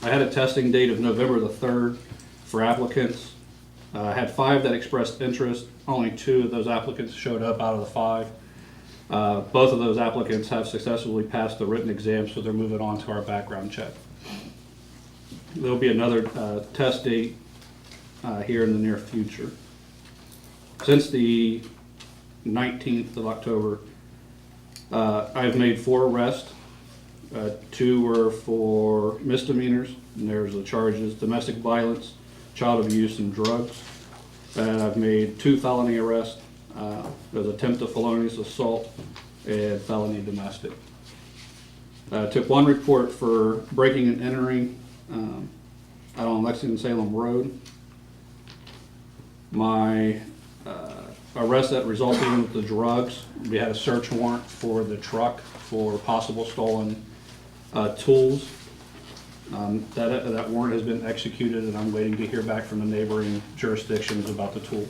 I had a testing date of November the 3rd for applicants. I had 5 that expressed interest. Only 2 of those applicants showed up out of the 5. Both of those applicants have successfully passed the written exam, so they're moving on to our background check. There'll be another test date here in the near future. Since the 19th of October, I've made 4 arrests. 2 were for misdemeanors, and there's the charges: domestic violence, child abuse, and drugs. And I've made 2 felony arrests. There's attempt of felonious assault and felony domestic. Took 1 report for breaking and entering out on Lexington-Salem Road. My arrest that resulted in the drugs, we had a search warrant for the truck for possible stolen tools. That warrant has been executed, and I'm waiting to hear back from the neighboring jurisdictions about the tools.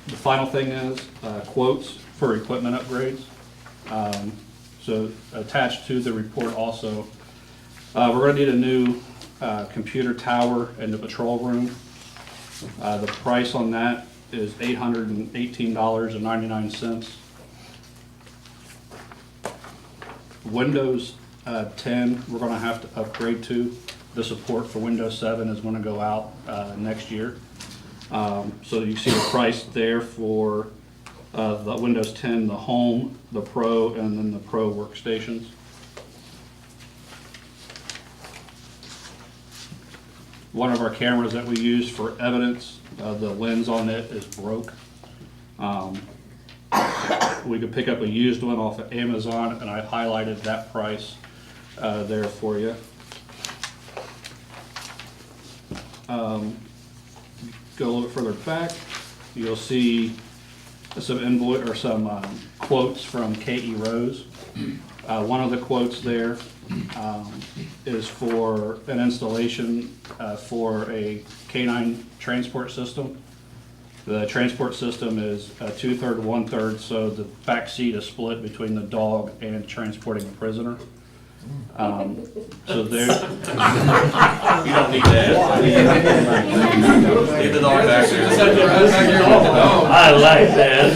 The final thing is quotes for equipment upgrades. So attached to the report also, we're going to need a new computer tower in the patrol room. The price on that is $818.99. Windows 10, we're going to have to upgrade to. The support for Windows 7 is going to go out next year. So you see the price there for the Windows 10, the Home, the Pro, and then the Pro workstations. One of our cameras that we use for evidence, the lens on it is broke. We could pick up a used one off of Amazon, and I highlighted that price there for you. Go a little further back, you'll see some invoice or some quotes from K.E. Rose. One of the quotes there is for an installation for a K9 transport system. The transport system is 2/3, 1/3, so the back seat is split between the dog and transporting a prisoner. So there. You don't need that. Leave the dog back there. I like that.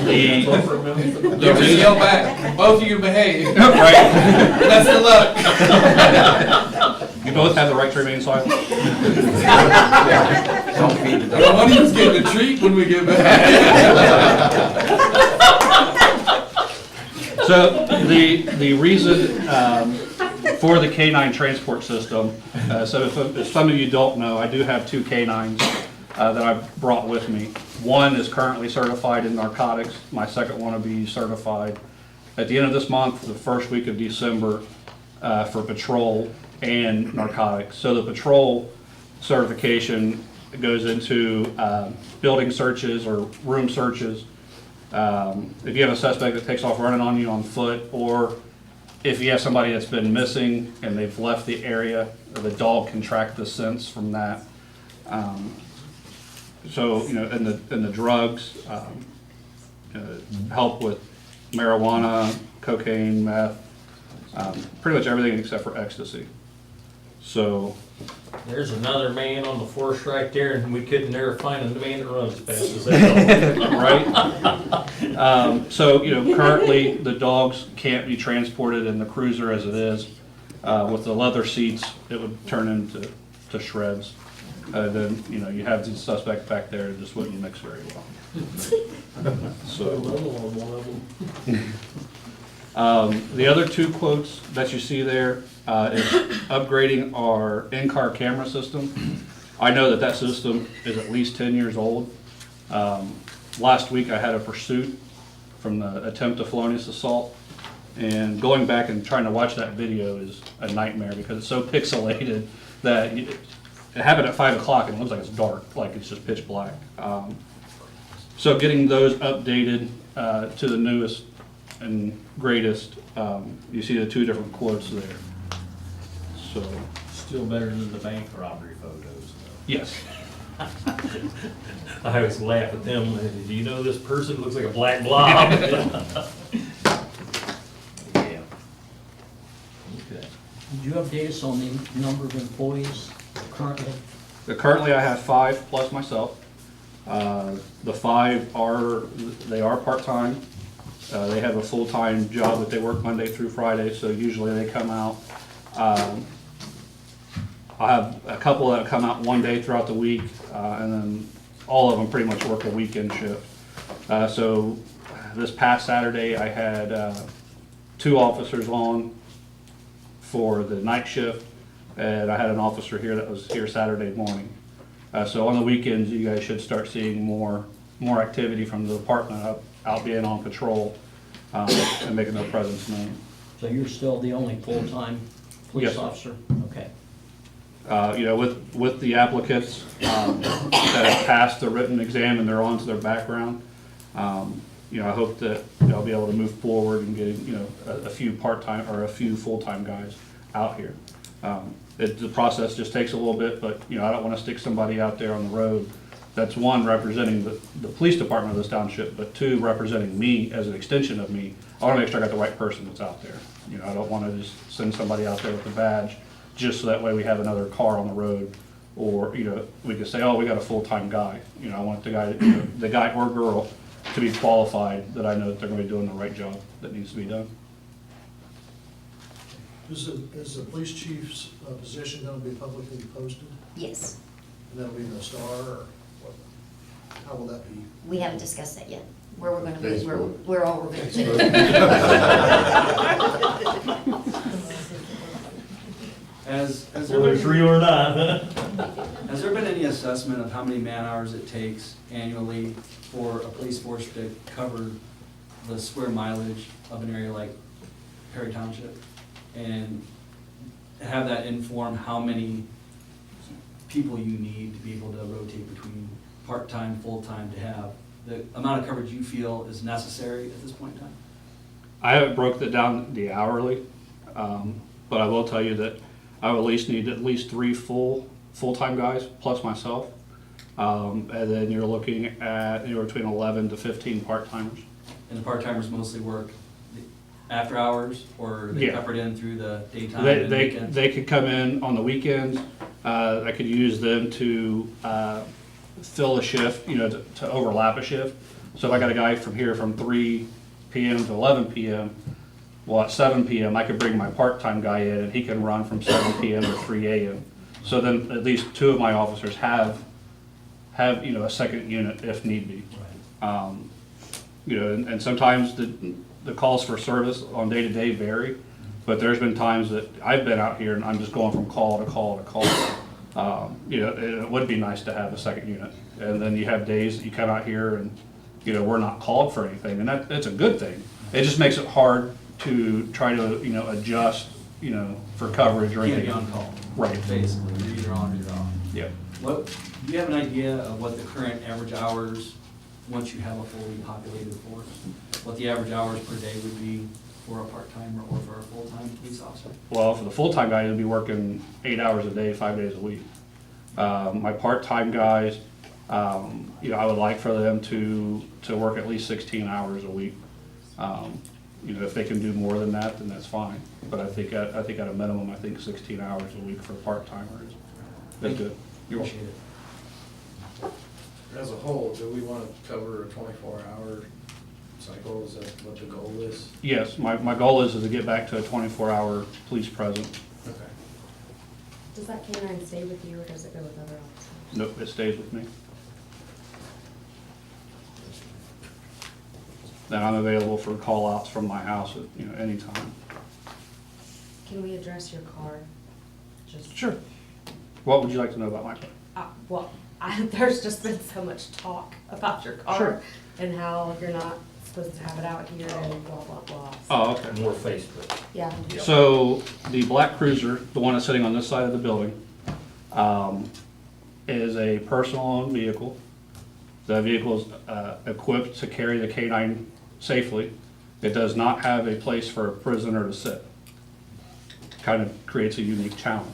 You just yell back, both of you behave. Right. That's the luck. You both have the right to remain silent. Don't feed the dog. One of you's getting a treat when we get back. So the reason for the K-9 transport system. So if some of you don't know, I do have 2 K-9s that I brought with me. One is currently certified in narcotics. My second one will be certified at the end of this month, the first week of December, for patrol and narcotics. So the patrol certification goes into building searches or room searches. If you have a suspect that takes off running on you on foot, or if you have somebody that's been missing and they've left the area, the dog can track the scents from that. So, you know, and the drugs, help with marijuana, cocaine, meth, pretty much everything except for ecstasy. So. There's another man on the force right there, and we couldn't ever find a man that runs as fast as that dog. Right? So, you know, currently the dogs can't be transported in the cruiser as it is. With the leather seats, it would turn into shreds. Then, you know, you have the suspect back there, it just wouldn't mix very well. So. The other 2 quotes that you see there is upgrading our in-car camera system. I know that system is at least 10 years old. Last week I had a pursuit from the attempt to felonious assault, and going back and trying to watch that video is a nightmare because it's so pixelated that it happened at 5 o'clock and it looks like it's dark, like it's just pitch black. So getting those updated to the newest and greatest, you see the 2 different quotes there. So Still better than the bank robbery photos, though. yes. I always laugh at them. Do you know this person looks like a black blob? Yeah. Okay. Did you update us on the number of employees currently? Currently I have 5 plus myself. The 5 are part-time. They have a full-time job that they work Monday through Friday, so usually they come out. I have a couple that come out one day throughout the week, and then all of them pretty much work a weekend shift. So this past Saturday, I had 2 officers on for the night shift, and I had an officer here that was here Saturday morning. So on the weekends, you guys should start seeing more activity from the department out being on patrol and making their presence known. So you're still the only full-time police Yes. officer? Okay. You know, with the applicants that have passed the written exam and they're on to their background, you know, I hope that they'll be able to move forward and get, you know, a few part-time or a few full-time guys out here. The process just takes a little bit, but, you know, I don't want to stick somebody out there on the road that's, 1, representing the police department of this township, but 2, representing me as an extension of me. I want to make sure I got the right person that's out there. You know, I don't want to just send somebody out there with a badge just so that way we have another car on the road, or, you know, we could say, oh, we got a full-time guy. You know, I want the guy, you know, the guy or girl to be qualified, that I know that they're going to be doing the right job that needs to be done. Is the police chief's position going to be publicly posted? Yes, And that'll be in the Star, or what? How will that be? we haven't discussed that yet, where we're gonna be, Facebook. where all we're gonna do. Has there Whether it's real or not. Has there been any assessment of how many man-hours it takes annually for a police force to cover the square mileage of an area like Perry Township? And have that inform how many people you need to be able to rotate between part-time, full-time, to have the amount of coverage you feel is necessary at this point in time? I haven't broke that down the hourly, but I will tell you that I will need at least 3 full-time guys plus myself, and then you're looking at anywhere between 11 to 15 part-timers. And the part-timers mostly work after hours, or they Yeah. covered in through the daytime and weekends? They could come in on the weekends. I could use them to fill a shift, you know, to overlap a shift. So if I got a guy from here from 3 p.m. to 11 p.m., well, at 7 p.m., I could bring my part-time guy in, and he can run from 7 p.m. to 3 a.m. So then at least 2 of my officers have you know, a second unit if need be. You know, and sometimes the calls for service on day-to-day vary, But there's been times that I've been out here and I'm just going from call to call to call. You know, it would be nice to have a second unit. And then you have days that you come out here and, you know, we're not called for anything, and that's a good thing. It just makes it hard to try to, you know, adjust, you know, for coverage or You anything. can't be on call. Right. Basically, you're either on or you're off. Yep. What, do you have an idea of what the current average hours, once you have a fully populated force, what the average hours per day would be for a part-timer or for a full-time police officer? Well, for the full-time guy, he'd be working 8 hours a day, 5 days a week. My part-time guys, you know, I would like for them to work at least 16 hours a week. You know, if they can do more than that, then that's fine. But I think at a minimum, I think 16 hours a week for a part-timer is good. You're welcome. As a whole, do we want to cover a 24-hour cycle? Is that what the goal is? Yes, my goal is to get back to a 24-hour police presence. Okay. Does that canine stay with you or does it go with other officers? Nope, it stays with me. Then I'm available for call-outs from my house at, you know, anytime. Can we address your car? Just Sure. What would you like to know about my car? Well, there's just been so much talk about your car. Sure. And how you're not supposed to have it out here and blah, blah, blah. Oh, okay. More Facebook. Yeah. So the black Cruiser, the one that's sitting on this side of the building, is a personal owned vehicle. The vehicle is equipped to carry the K-9 safely. It does not have a place for a prisoner to sit. Kind of creates a unique challenge.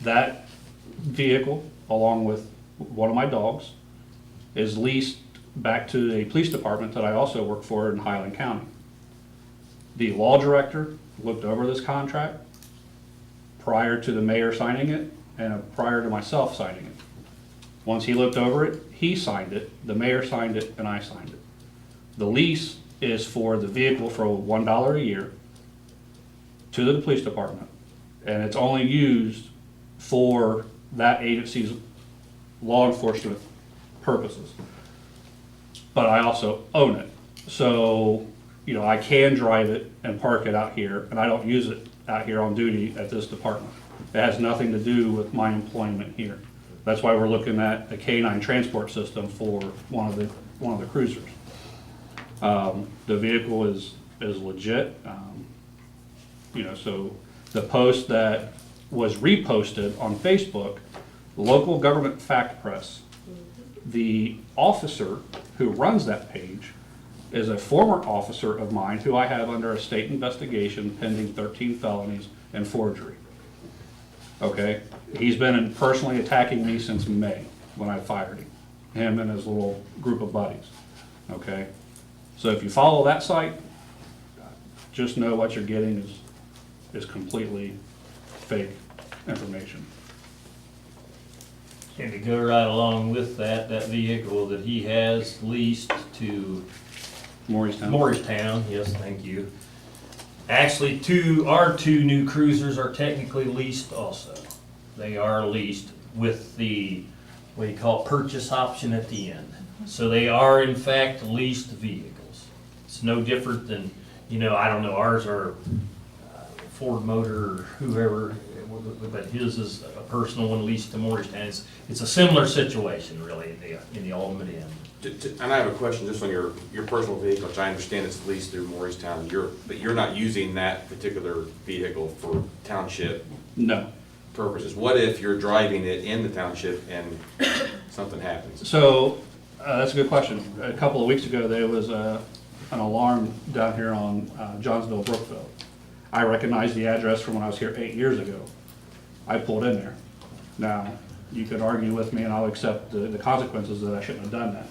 That vehicle, along with one of my dogs, is leased back to a police department that I also work for in Highland County. The law director looked over this contract prior to the mayor signing it and prior to myself signing it. Once he looked over it, he signed it, the mayor signed it, and I signed it. The lease is for the vehicle for $1 a year to the police department, and it's only used for that agency's law enforcement purposes. But I also own it. So, you know, I can drive it and park it out here, and I don't use it out here on duty at this department. It has nothing to do with my employment here. That's why we're looking at a K-9 transport system for one of the cruisers. The vehicle is legit. You know, so the post that was reposted on Facebook, Local Government Fact Press, the officer who runs that page is a former officer of mine who I have under a state investigation pending 13 felonies and forgery. Okay? He's been personally attacking me since May when I fired him and his little group of buddies. Okay? So if you follow that site, just know what you're getting is completely fake information. And to go right along with that, that vehicle that he has leased to Morristown, yes, thank you. Actually, our two new cruisers are technically leased also. They are leased with the, what do you call it, purchase option at the end. So they are in fact leased vehicles. It's no different than, you know, I don't know, ours are Ford Motor or whoever, but his is a personal one leased to Morristown. It's a similar situation really in the ultimate end. And I have a question just on your personal vehicle, which I understand it's leased through Morristown, but you're not using that particular vehicle for township purposes. What if you're driving it in the township and something happens? So that's a good question. A couple of weeks ago, there was an alarm down here on Johnsville, Brookville. I recognized the address from when I was here 8 years ago. I pulled in there. Now, you could argue with me and I'll accept the consequences that I shouldn't have done that.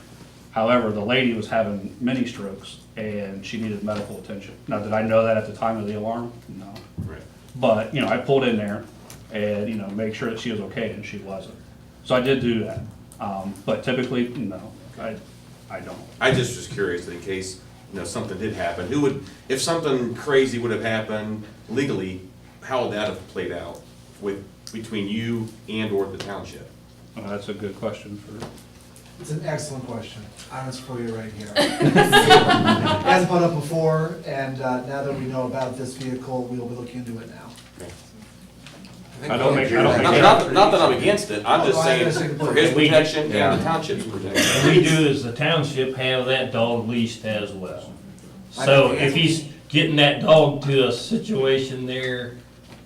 However, the lady was having mini strokes and she needed medical attention. Now, did I know that at the time of the alarm? No. Right. But, you know, I pulled in there and, you know, make sure that she was okay, and she wasn't. So I did do that. But typically, no, I don't. I just was curious in case, you know, something did happen. If something crazy would have happened legally, how would that have played out between you and or the township? That's a good question It's an excellent question. I'm gonna support you right here. It hasn't been up before, and now that we know about this vehicle, we'll be looking into it now. I don't make. Not that I'm against it, I'm just Oh, I saying understand. for his protection Yeah. and the township's protection. And we do as the township have that dog leashed as well. So if he's getting that dog to a situation there,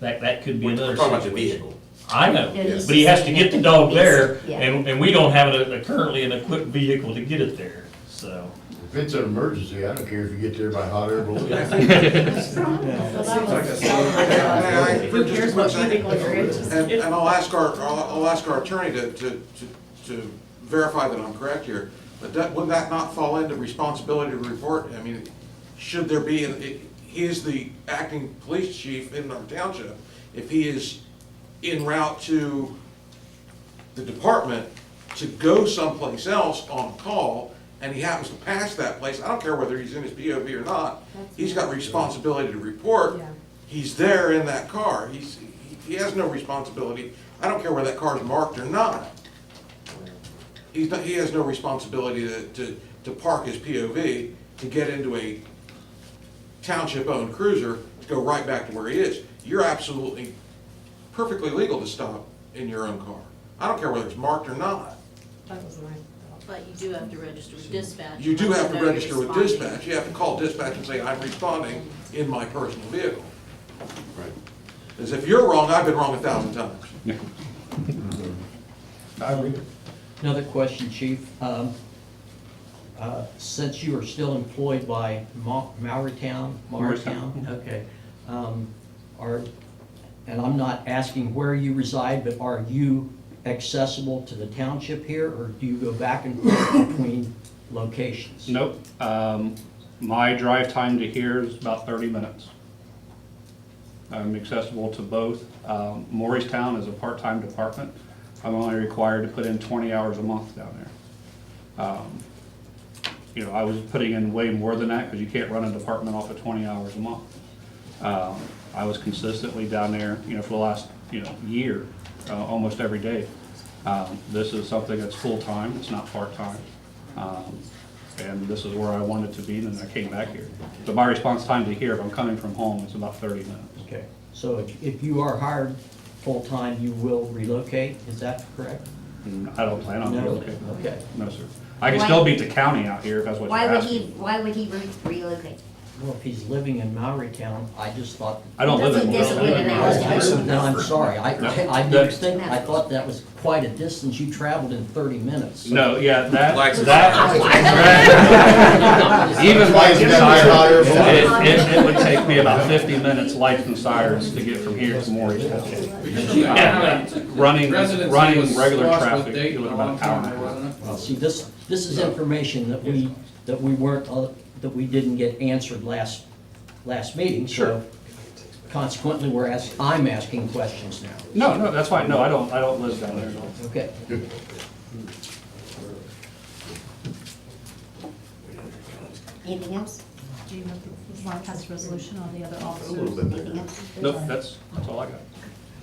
that could be We're another talking about the situation. vehicle. I know, Yeah, but he has to get the dog there, Yeah. and we don't have currently an equipped vehicle to get it there, so. If it's an emergency, I don't care if you get there by hot air balloon. Who cares what vehicle you're in? And I'll ask our attorney to verify that I'm correct here, but would that not fall into responsibility to report? I mean, should there be, he is the acting police chief in our township, if he is en route to the department to go someplace else on call, and he happens to pass that place, I don't care whether he's in his POV or not, he's got responsibility to report. He's there in that car. He has no responsibility. I don't care whether that car's marked or not. He has no responsibility to park his POV, to get into a township-owned cruiser, to go right back to where he is. You're absolutely perfectly legal to stop in your own car. I don't care whether it's marked or not. But you do have to register with dispatch. You do have to Let them know register you're with responding. dispatch. You have to call dispatch and say, I'm responding in my personal vehicle. Right. As if you're wrong, I've been wrong 1,000 times. Another question, Chief. Since you are still employed by Mauritown, okay, and I'm not asking where you reside, but are you accessible to the township here, or do you go back and forth between locations? Nope. My drive time to here is about 30 minutes. I'm accessible to both. Morristown is a part-time department. I'm only required to put in 20 hours a month down there. You know, I was putting in way more than that because you can't run a department off of 20 hours a month. I was consistently down there, you know, for the last, year, almost every day. This is something that's full-time, it's not part-time. And this is where I wanted to be, and then I came back here. But my response time to here, if I'm coming from home, is about 30 minutes. Okay, so if you are hired full-time, you will relocate, is that correct? I don't plan on No. relocating. Okay. No, sir. I can still beat the county out here if that's what you're asking. Why would he relocate? Well, if he's living in Mauritown, I just thought. I don't live in Mauritown. No, I'm sorry, I No. think, I thought that was quite a distance, you traveled in 30 minutes. So- No, yeah, even Lights and sirens. it would take me about 50 minutes, lights and sirens, to get from here to Morristown. Running regular traffic, it was about an hour and a half. Well, see, this is information that we weren't, that we didn't get answered last meeting, so consequently, I'm asking questions now. No, that's fine. No, I don't live down there. Okay. Anything else? Do you want to pass a resolution on the other officers? Anything else? Nope, that's all I got.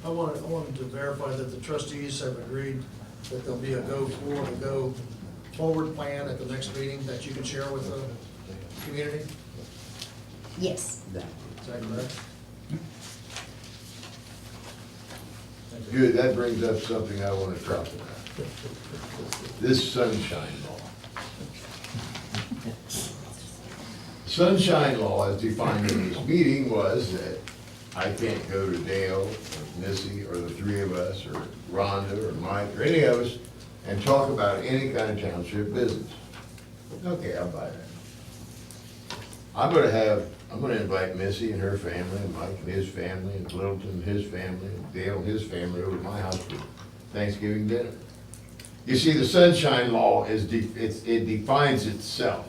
I wanted to verify that the trustees have agreed that there'll be a go forward plan at the next meeting that you can share with the community. Yes. Is that correct? Good, that brings up something I want to talk about. This sunshine law. Sunshine law, as defined in this meeting, was that I can't go to Dale or Missy or the three of us or Rhonda or Mike or any of us and talk about any kind of township business. Okay, I'll buy that. I'm gonna invite Missy and her family, and Mike and his family, and Littleton and his family, and Dale and his family over to my house for Thanksgiving dinner. You see, the sunshine law it defines itself.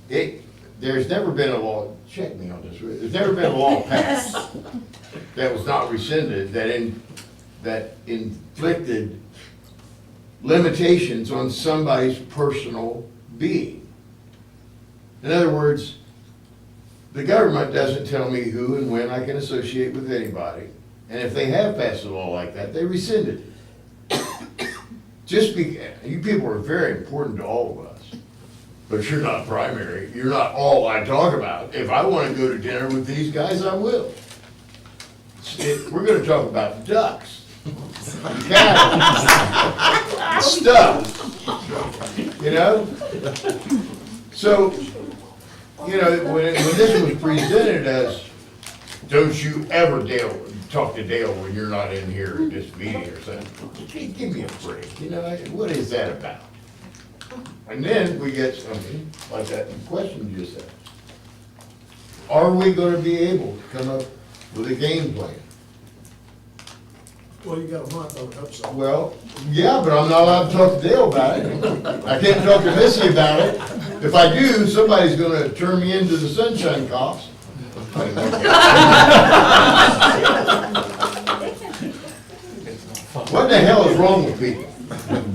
There's never been a law, check me on this, there's never been a law passed that was not rescinded, that inflicted limitations on somebody's personal being. In other words, the government doesn't tell me who and when I can associate with anybody, and if they have passed a law like that, they rescinded it. you people are very important to all of us, but you're not primary. You're not all I talk about. If I want to go to dinner with these guys, I will. We're gonna talk about ducks, cattle, stuff, you know? So, you know, when this was presented as, don't you ever talk to Dale when you're not in here at this meeting or something. Give me a break, you know, what is that about? And then we get something like that question you just said. Are we gonna be able to come up with a game plan? Well, you got a month, I would hope so. Well, yeah, but I'm not allowed to talk to Dale about it. I can't talk to Missy about it. If I do, somebody's gonna turn me into the sunshine cops. What the hell is wrong with people?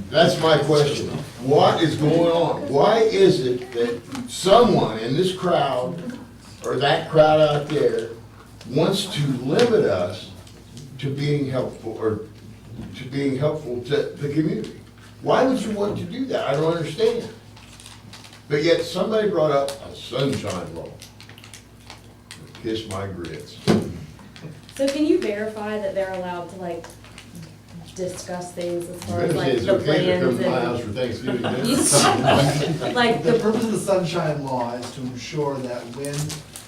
That's my question. What is going on? Why is it that someone in this crowd, or that crowd out there, wants to limit us to being helpful, or to being helpful to the community? Why would you want to do that? I don't understand. But yet somebody brought up a sunshine law. Kiss my grits. So can you verify that they're allowed to like discuss things as far You're as gonna say like it's the okay to come plans to my house for Thanksgiving dinner? Like The purpose of the sunshine law is to ensure that when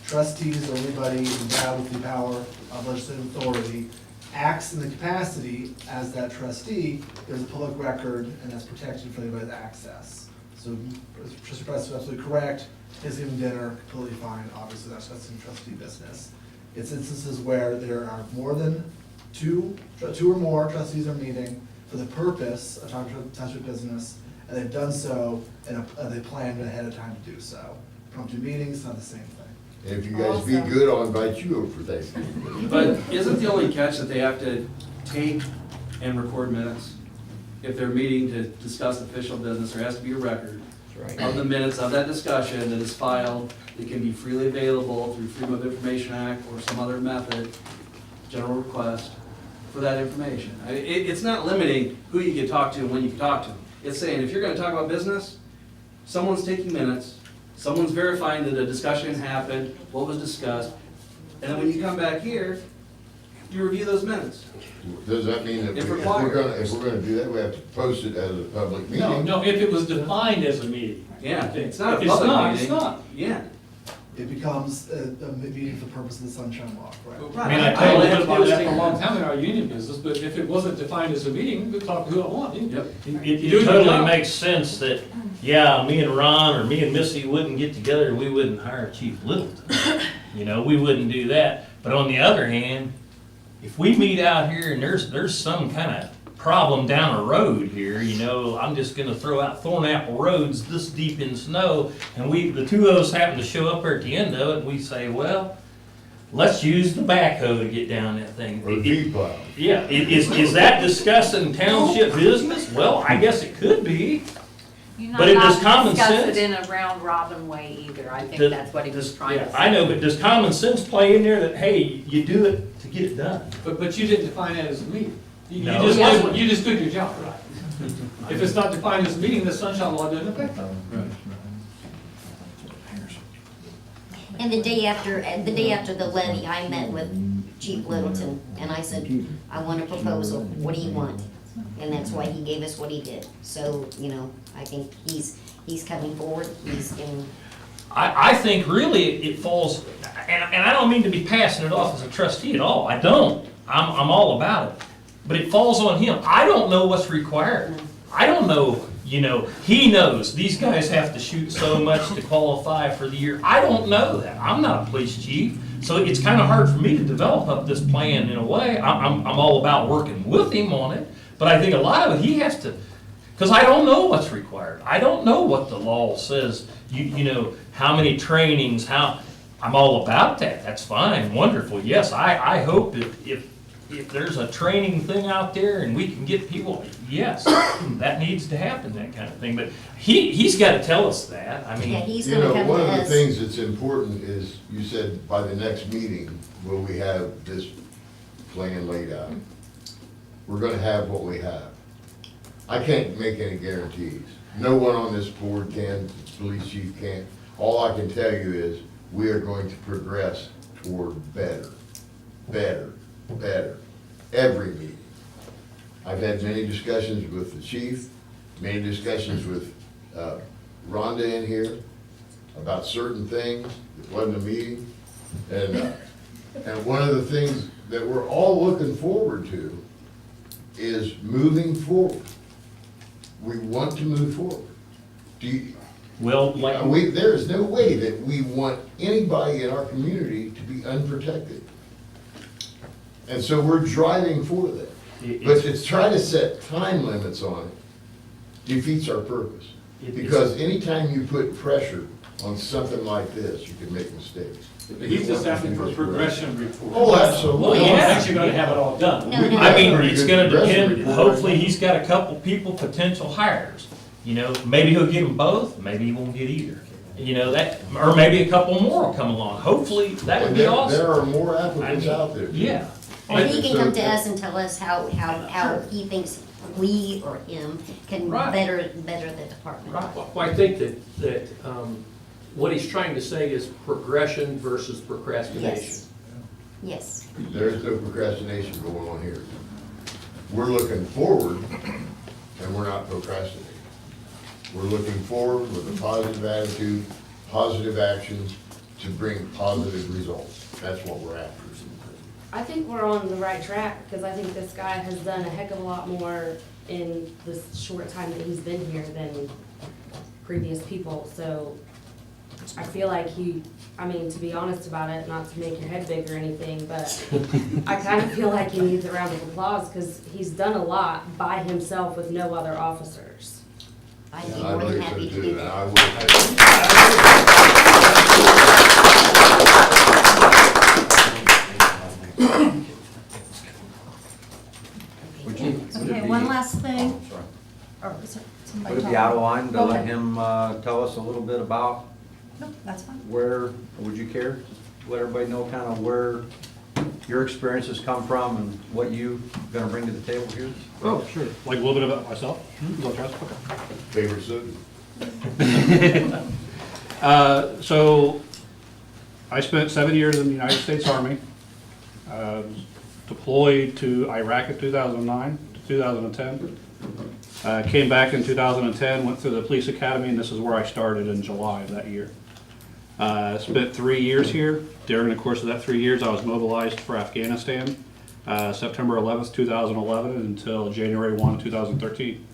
trustees or anybody endowed with the power of legislative authority acts in the capacity as that trustee, there's a public record and that's protected for anybody's access. So Trustee Price is absolutely correct. Thanksgiving dinner, completely fine. Obviously, that's in trustee business. It's instances where there are more than two or more trustees are meeting for the purpose of township business, and they've done so, and they planned ahead of time to do so. Impromptu meetings, not the same thing. And if you guys be good, I'll invite you over for Thanksgiving. But isn't the only catch that they have to take and record minutes? If they're meeting to discuss official business, there has to be a record of the minutes of that discussion that is filed, that can be freely available through Freedom of Information Act or some other method, general request for that information. It's not limiting who you can talk to and when you can talk to them. It's saying if you're gonna talk about business, someone's taking minutes, someone's verifying that a discussion happened, what was discussed, and then when you come back here, you review those minutes. Does that mean that If if required. we're gonna do that, we have to post it as a public meeting? No, if it was defined as a meeting. Yeah, it's not a If it's public not, meeting. it's not. Yeah. It becomes a meeting for the purpose of the sunshine law, correct? I mean, I told you about that for a long time in our union business, but if it wasn't defined as a meeting, we could talk to who I want. Yep. It totally makes sense that, yeah, me and Ron or me and Missy wouldn't get together, we wouldn't hire Chief Littleton. You know, we wouldn't do that. But on the other hand, if we meet out here and there's some kind of problem down a road here, you know, I'm just gonna throw out Thornapple Road's this deep in snow, and the two of us happen to show up there at the end of it, and we say, well, let's use the backhoe to get down that thing. Or V-plow. Yeah, is that discussing township business? Well, I guess it could be. You're But not it does allowed common to discuss sense. it in a round robin way either. I think Does- that's what he was does- trying yeah, to say. I know, but does common sense play in there that, hey, you do it to get it done? But you didn't define it as a meeting. You No. you just did your job, right? If it's not defined as a meeting, the sunshine law doesn't affect it. And the day after the levy, I met with Chief Littleton, and I said, I want a proposal, what do you want? And that's why he gave us what he did. So, you know, I think he's coming forward, he's in. I think really it falls, and I don't mean to be passing it off as a trustee at all, I don't. I'm all about it. But it falls on him. I don't know what's required. I don't know, you know, he knows these guys have to shoot so much to qualify for the year. I don't know that. I'm not a police chief. So it's kind of hard for me to develop up this plan in a way. I'm all about working with him on it. But I think a lot of it, he has to, because I don't know what's required. I don't know what the law says, you know, how many trainings, I'm all about that. That's fine, wonderful. Yes, I hope if there's a training thing out there and we can get people, yes, that needs to happen, that kind of thing. But he's got to tell us that. I mean, Yeah, he's You gonna know, come to one of the us. things that's important is, you said by the next meeting, will we have this plan laid out? We're gonna have what we have. I can't make any guarantees. No one on this board can, the police chief can't. All I can tell you is, we are going to progress toward better, better, better, every meeting. I've had many discussions with the chief, many discussions with Rhonda in here about certain things. It wasn't a meeting. And one of the things that we're all looking forward to is moving forward. We want to move forward. Do you, Well, like. there is no way that we want anybody in our community to be unprotected. And so we're driving for that. But to try to set time limits on it defeats our purpose. Because anytime you put pressure on something like this, you can make mistakes. He's just asking for a progression report. Oh, absolutely. Well, he's actually gonna have it all done. I mean, it's gonna depend, hopefully he's got a couple people, potential hires. You know, maybe he'll get them both, maybe he won't get either. You know, that, or maybe a couple more will come along. Hopefully, that would be awesome. There are more applicants out there. Yeah. And he can come to us and tell us how he thinks we or him can better the department. Well, I think that what he's trying to say is progression versus procrastination. Yes. There's no procrastination going on here. We're looking forward, and we're not procrastinating. We're looking forward with a positive attitude, positive actions to bring positive results. That's what we're after. I think we're on the right track, because I think this guy has done a heck of a lot more in this short time that he's been here than previous people, so I feel like I mean, to be honest about it, not to make your head big or anything, but I kind of feel like he needs a round of applause, because he's done a lot by himself with no other officers. I'd be more than happy to do that. Okay, one last thing. Or is there somebody Would it be talking? out of line to Go let ahead. him tell us a little bit about No, that's fine. where, would you care? Let everybody know kind of where your experiences come from and what you gonna bring to the table here? Oh, sure. Like a little bit about myself? Is that right? Okay. Favorite food? So I spent 7 years in the United States Army, deployed to Iraq in 2009 to 2010. Came back in 2010, went through the police academy, and this is where I started in July of that year. Spent 3 years here. During the course of that 3 years, I was mobilized for Afghanistan, September 11th, 2011 until January 1, 2013.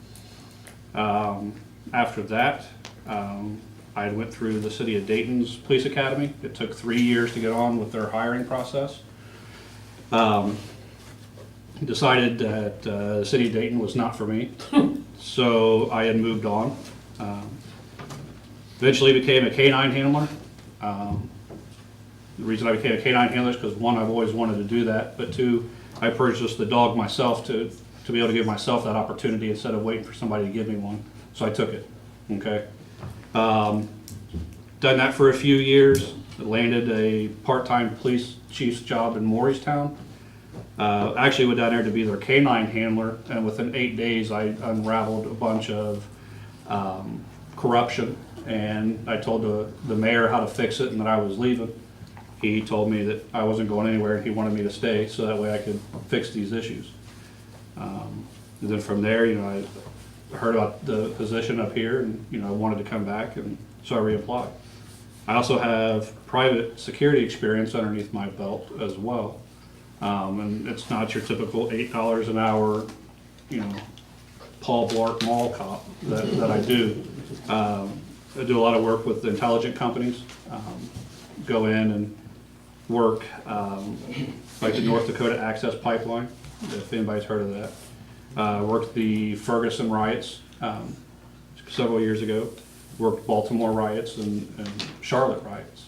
After that, I went through the city of Dayton's police academy. It took 3 years to get on with their hiring process. Decided that the city of Dayton was not for me, so I had moved on. Eventually became a canine handler. The reason I became a canine handler is because, one, I've always wanted to do that, but two, I purchased the dog myself to be able to give myself that opportunity instead of waiting for somebody to give me one. So I took it, okay? Done that for a few years, landed a part-time police chief's job in Morristown. Actually went down there to be their canine handler, and within 8 days I unraveled a bunch of corruption, and I told the mayor how to fix it and that I was leaving. He told me that I wasn't going anywhere and he wanted me to stay so that way I could fix these issues. And then from there, you know, I heard about the position up here, and you know, I wanted to come back, and so I reapplied. I also have private security experience underneath my belt as well. And it's not your typical $8 an hour, you know, Paul Blart Mall cop that I do. I do a lot of work with intelligent companies, go in and work like the North Dakota Access Pipeline, if anybody's heard of that. Worked the Ferguson riots several years ago, worked Baltimore riots and Charlotte riots.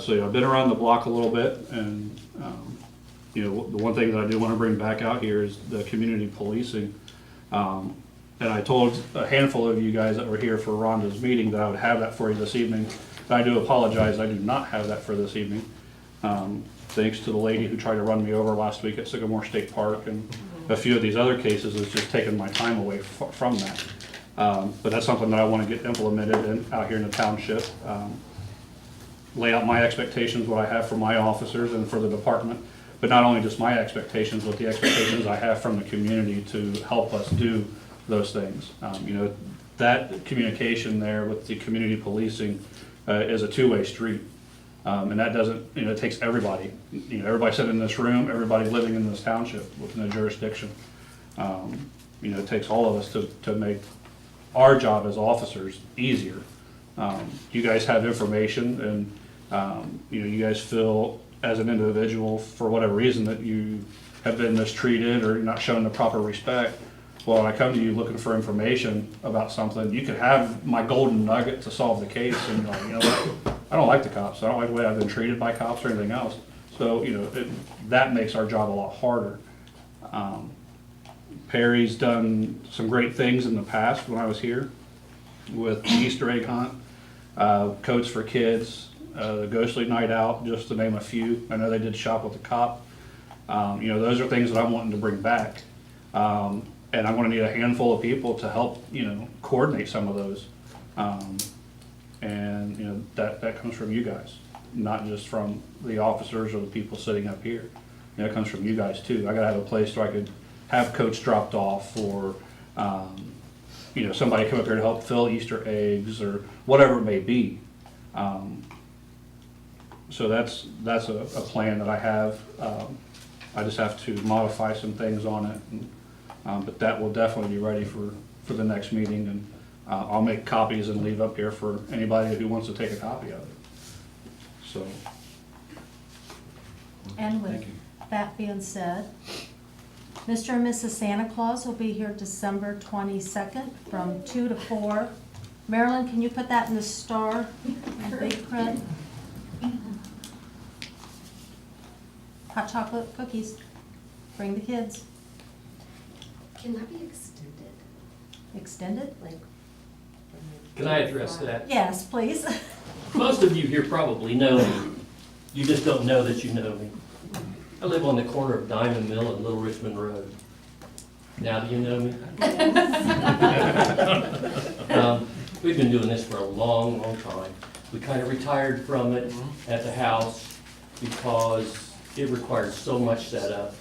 So you know, I've been around the block a little bit, and you know, the one thing that I do want to bring back out here is the community policing. And I told a handful of you guys that were here for Rhonda's meeting that I would have that for you this evening. But I do apologize, I do not have that for this evening. Thanks to the lady who tried to run me over last week at Sycamore State Park, and a few of these other cases, it's just taken my time away from that. But that's something that I want to get implemented out here in the township. Lay out my expectations, what I have for my officers and for the department, but not only just my expectations, but the expectations I have from the community to help us do those things. That communication there with the community policing is a two-way street. And that doesn't, it takes everybody, everybody sitting in this room, everybody living in this township within the jurisdiction. It takes all of us to make our job as officers easier. You guys have information and, you guys feel as an individual, for whatever reason, that you have been mistreated or you're not shown the proper respect. Well, when I come to you looking for information about something, you could have my golden nugget to solve the case, and you're like, you know what, I don't like the cops, I don't like the way I've been treated by cops or anything else. So, that makes our job a lot harder. Perry's done some great things in the past when I was here with the Easter egg hunt, Codes for Kids, the Ghostly Night Out, just to name a few. I know they did Shop with the Cop. Those are things that I'm wanting to bring back. And I'm gonna need a handful of people to help, coordinate some of those. And, that comes from you guys, not just from the officers or the people sitting up here. It comes from you guys too. I gotta have a place where I could have coats dropped off, or, somebody come up here to help fill Easter eggs or whatever it may be. So that's a plan that I have. I just have to modify some things on it. But that will definitely be ready for the next meeting, and I'll make copies and leave up here for anybody who wants to take a copy of it. So. And with that being said, Mr. and Mrs. Santa Claus will be here December 22nd from 2 to 4. Marilyn, can you put that in the star in big print? Hot chocolate cookies. Bring the kids. Can that be extended? Extended? Like, Can I address that? Yes, please. Most of you here probably know me. You just don't know that you know me. I live on the corner of Diamond Mill and Little Richmond Road. Now do you know me? We've been doing this for a long, long time. We kind of retired from it at the house because it required so much setup.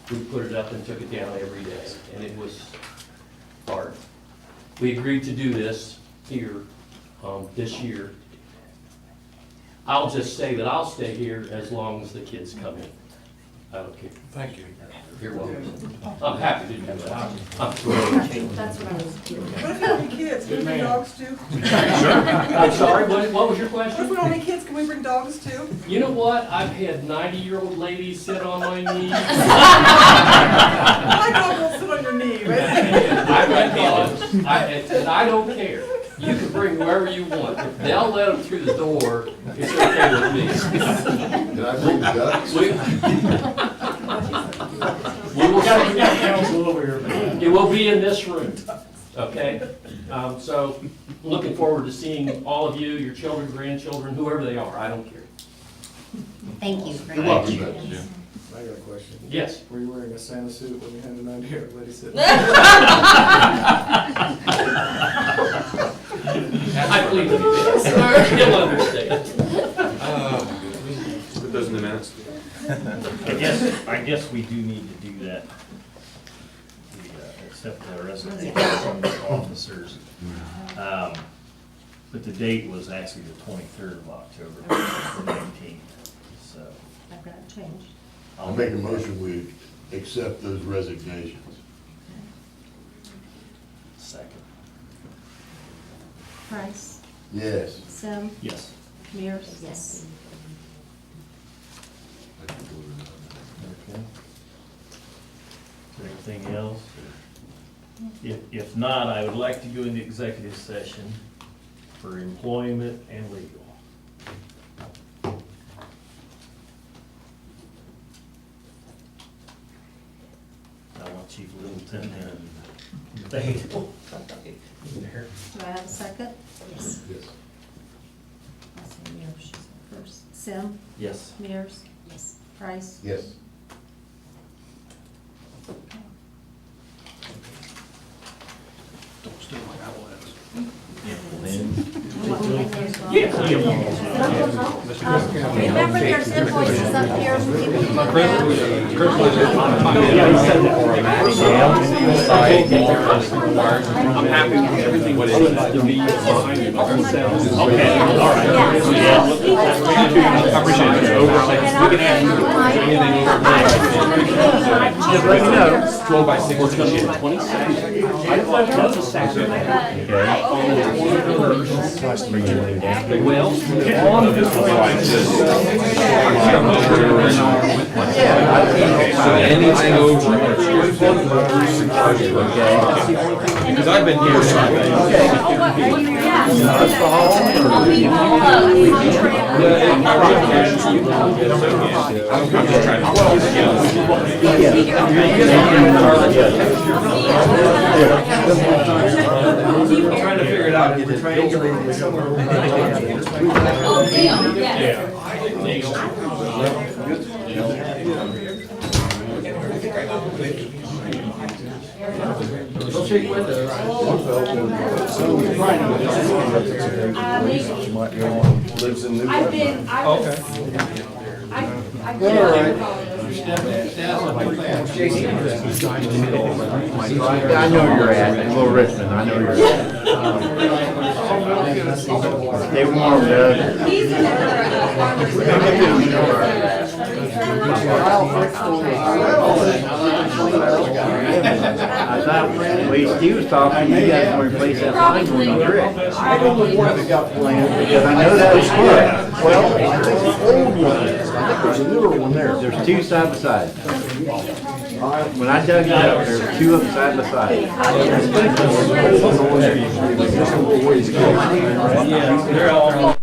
We put it up and took it down every day, and it was hard. We agreed to do this here this year. I'll just say that I'll stay here as long as the kids come in. I don't care. Thank you. You're welcome. I'm happy to do that. I'm That's what I was doing. What if we don't have any kids? Can we bring dogs too? I'm sorry, what was your What if question? we don't have any kids? Can we bring dogs too? You know what? I've had 90-year-old ladies sit on my knee. My dog will sit on your knee, right? I've got dogs, and I don't care. You can bring whoever you want. If they'll let them through the door, it's okay with me. Can I bring the ducks? We will counsel over here. It will be in this room, okay? So, looking forward to seeing all of you, your children, grandchildren, whoever they are, I don't care. Thank you very You're much. welcome. I got a question. Yes. Were you wearing a Santa suit when you had a 90-year-old lady sitting? I believe you did. You'll understand. Put those in the minutes. I guess we do need to do that. We accept the resignation from the officers. But the date was actually the 23rd of October, the 19th, so. I've got it changed. I'll make a motion, we accept those resignations. Second. Price, Yes. Sim, Yes. Mears. Yes. Okay. Is there anything else? If not, I would like to go into executive session for employment and legal. I want Chief Littleton and Dale there. Do I have a second? Yes. Yes. I'll say Mears, she's first. Sim, Yes. Mears, Yes. Price. Yes. Remember, there's invoices up here for people to look at. I'm happy with everything what it is to be behind it. Okay, all right. I appreciate it. Oversight. We can ask anything just let me know. 12 by 6. It's going to be 27. That's a Saturday. Well, on this one, anything over. Because I've been here. Trying to figure it out. We're triangulating somewhere. Don't shake windows. Lives in New I've been, I was, I've been. I know you're at, Little Richmond, I know you're at. They warmed up. I thought, the way Steve was talking, you guys want to replace that line when you brick. I don't know where they got planned. Because I know that was good. Well, there's an old one. I think there's a newer one there. There's two side by side. When I dug it up, there's two of them side by side. There's a little ways to go. Yeah, they're all.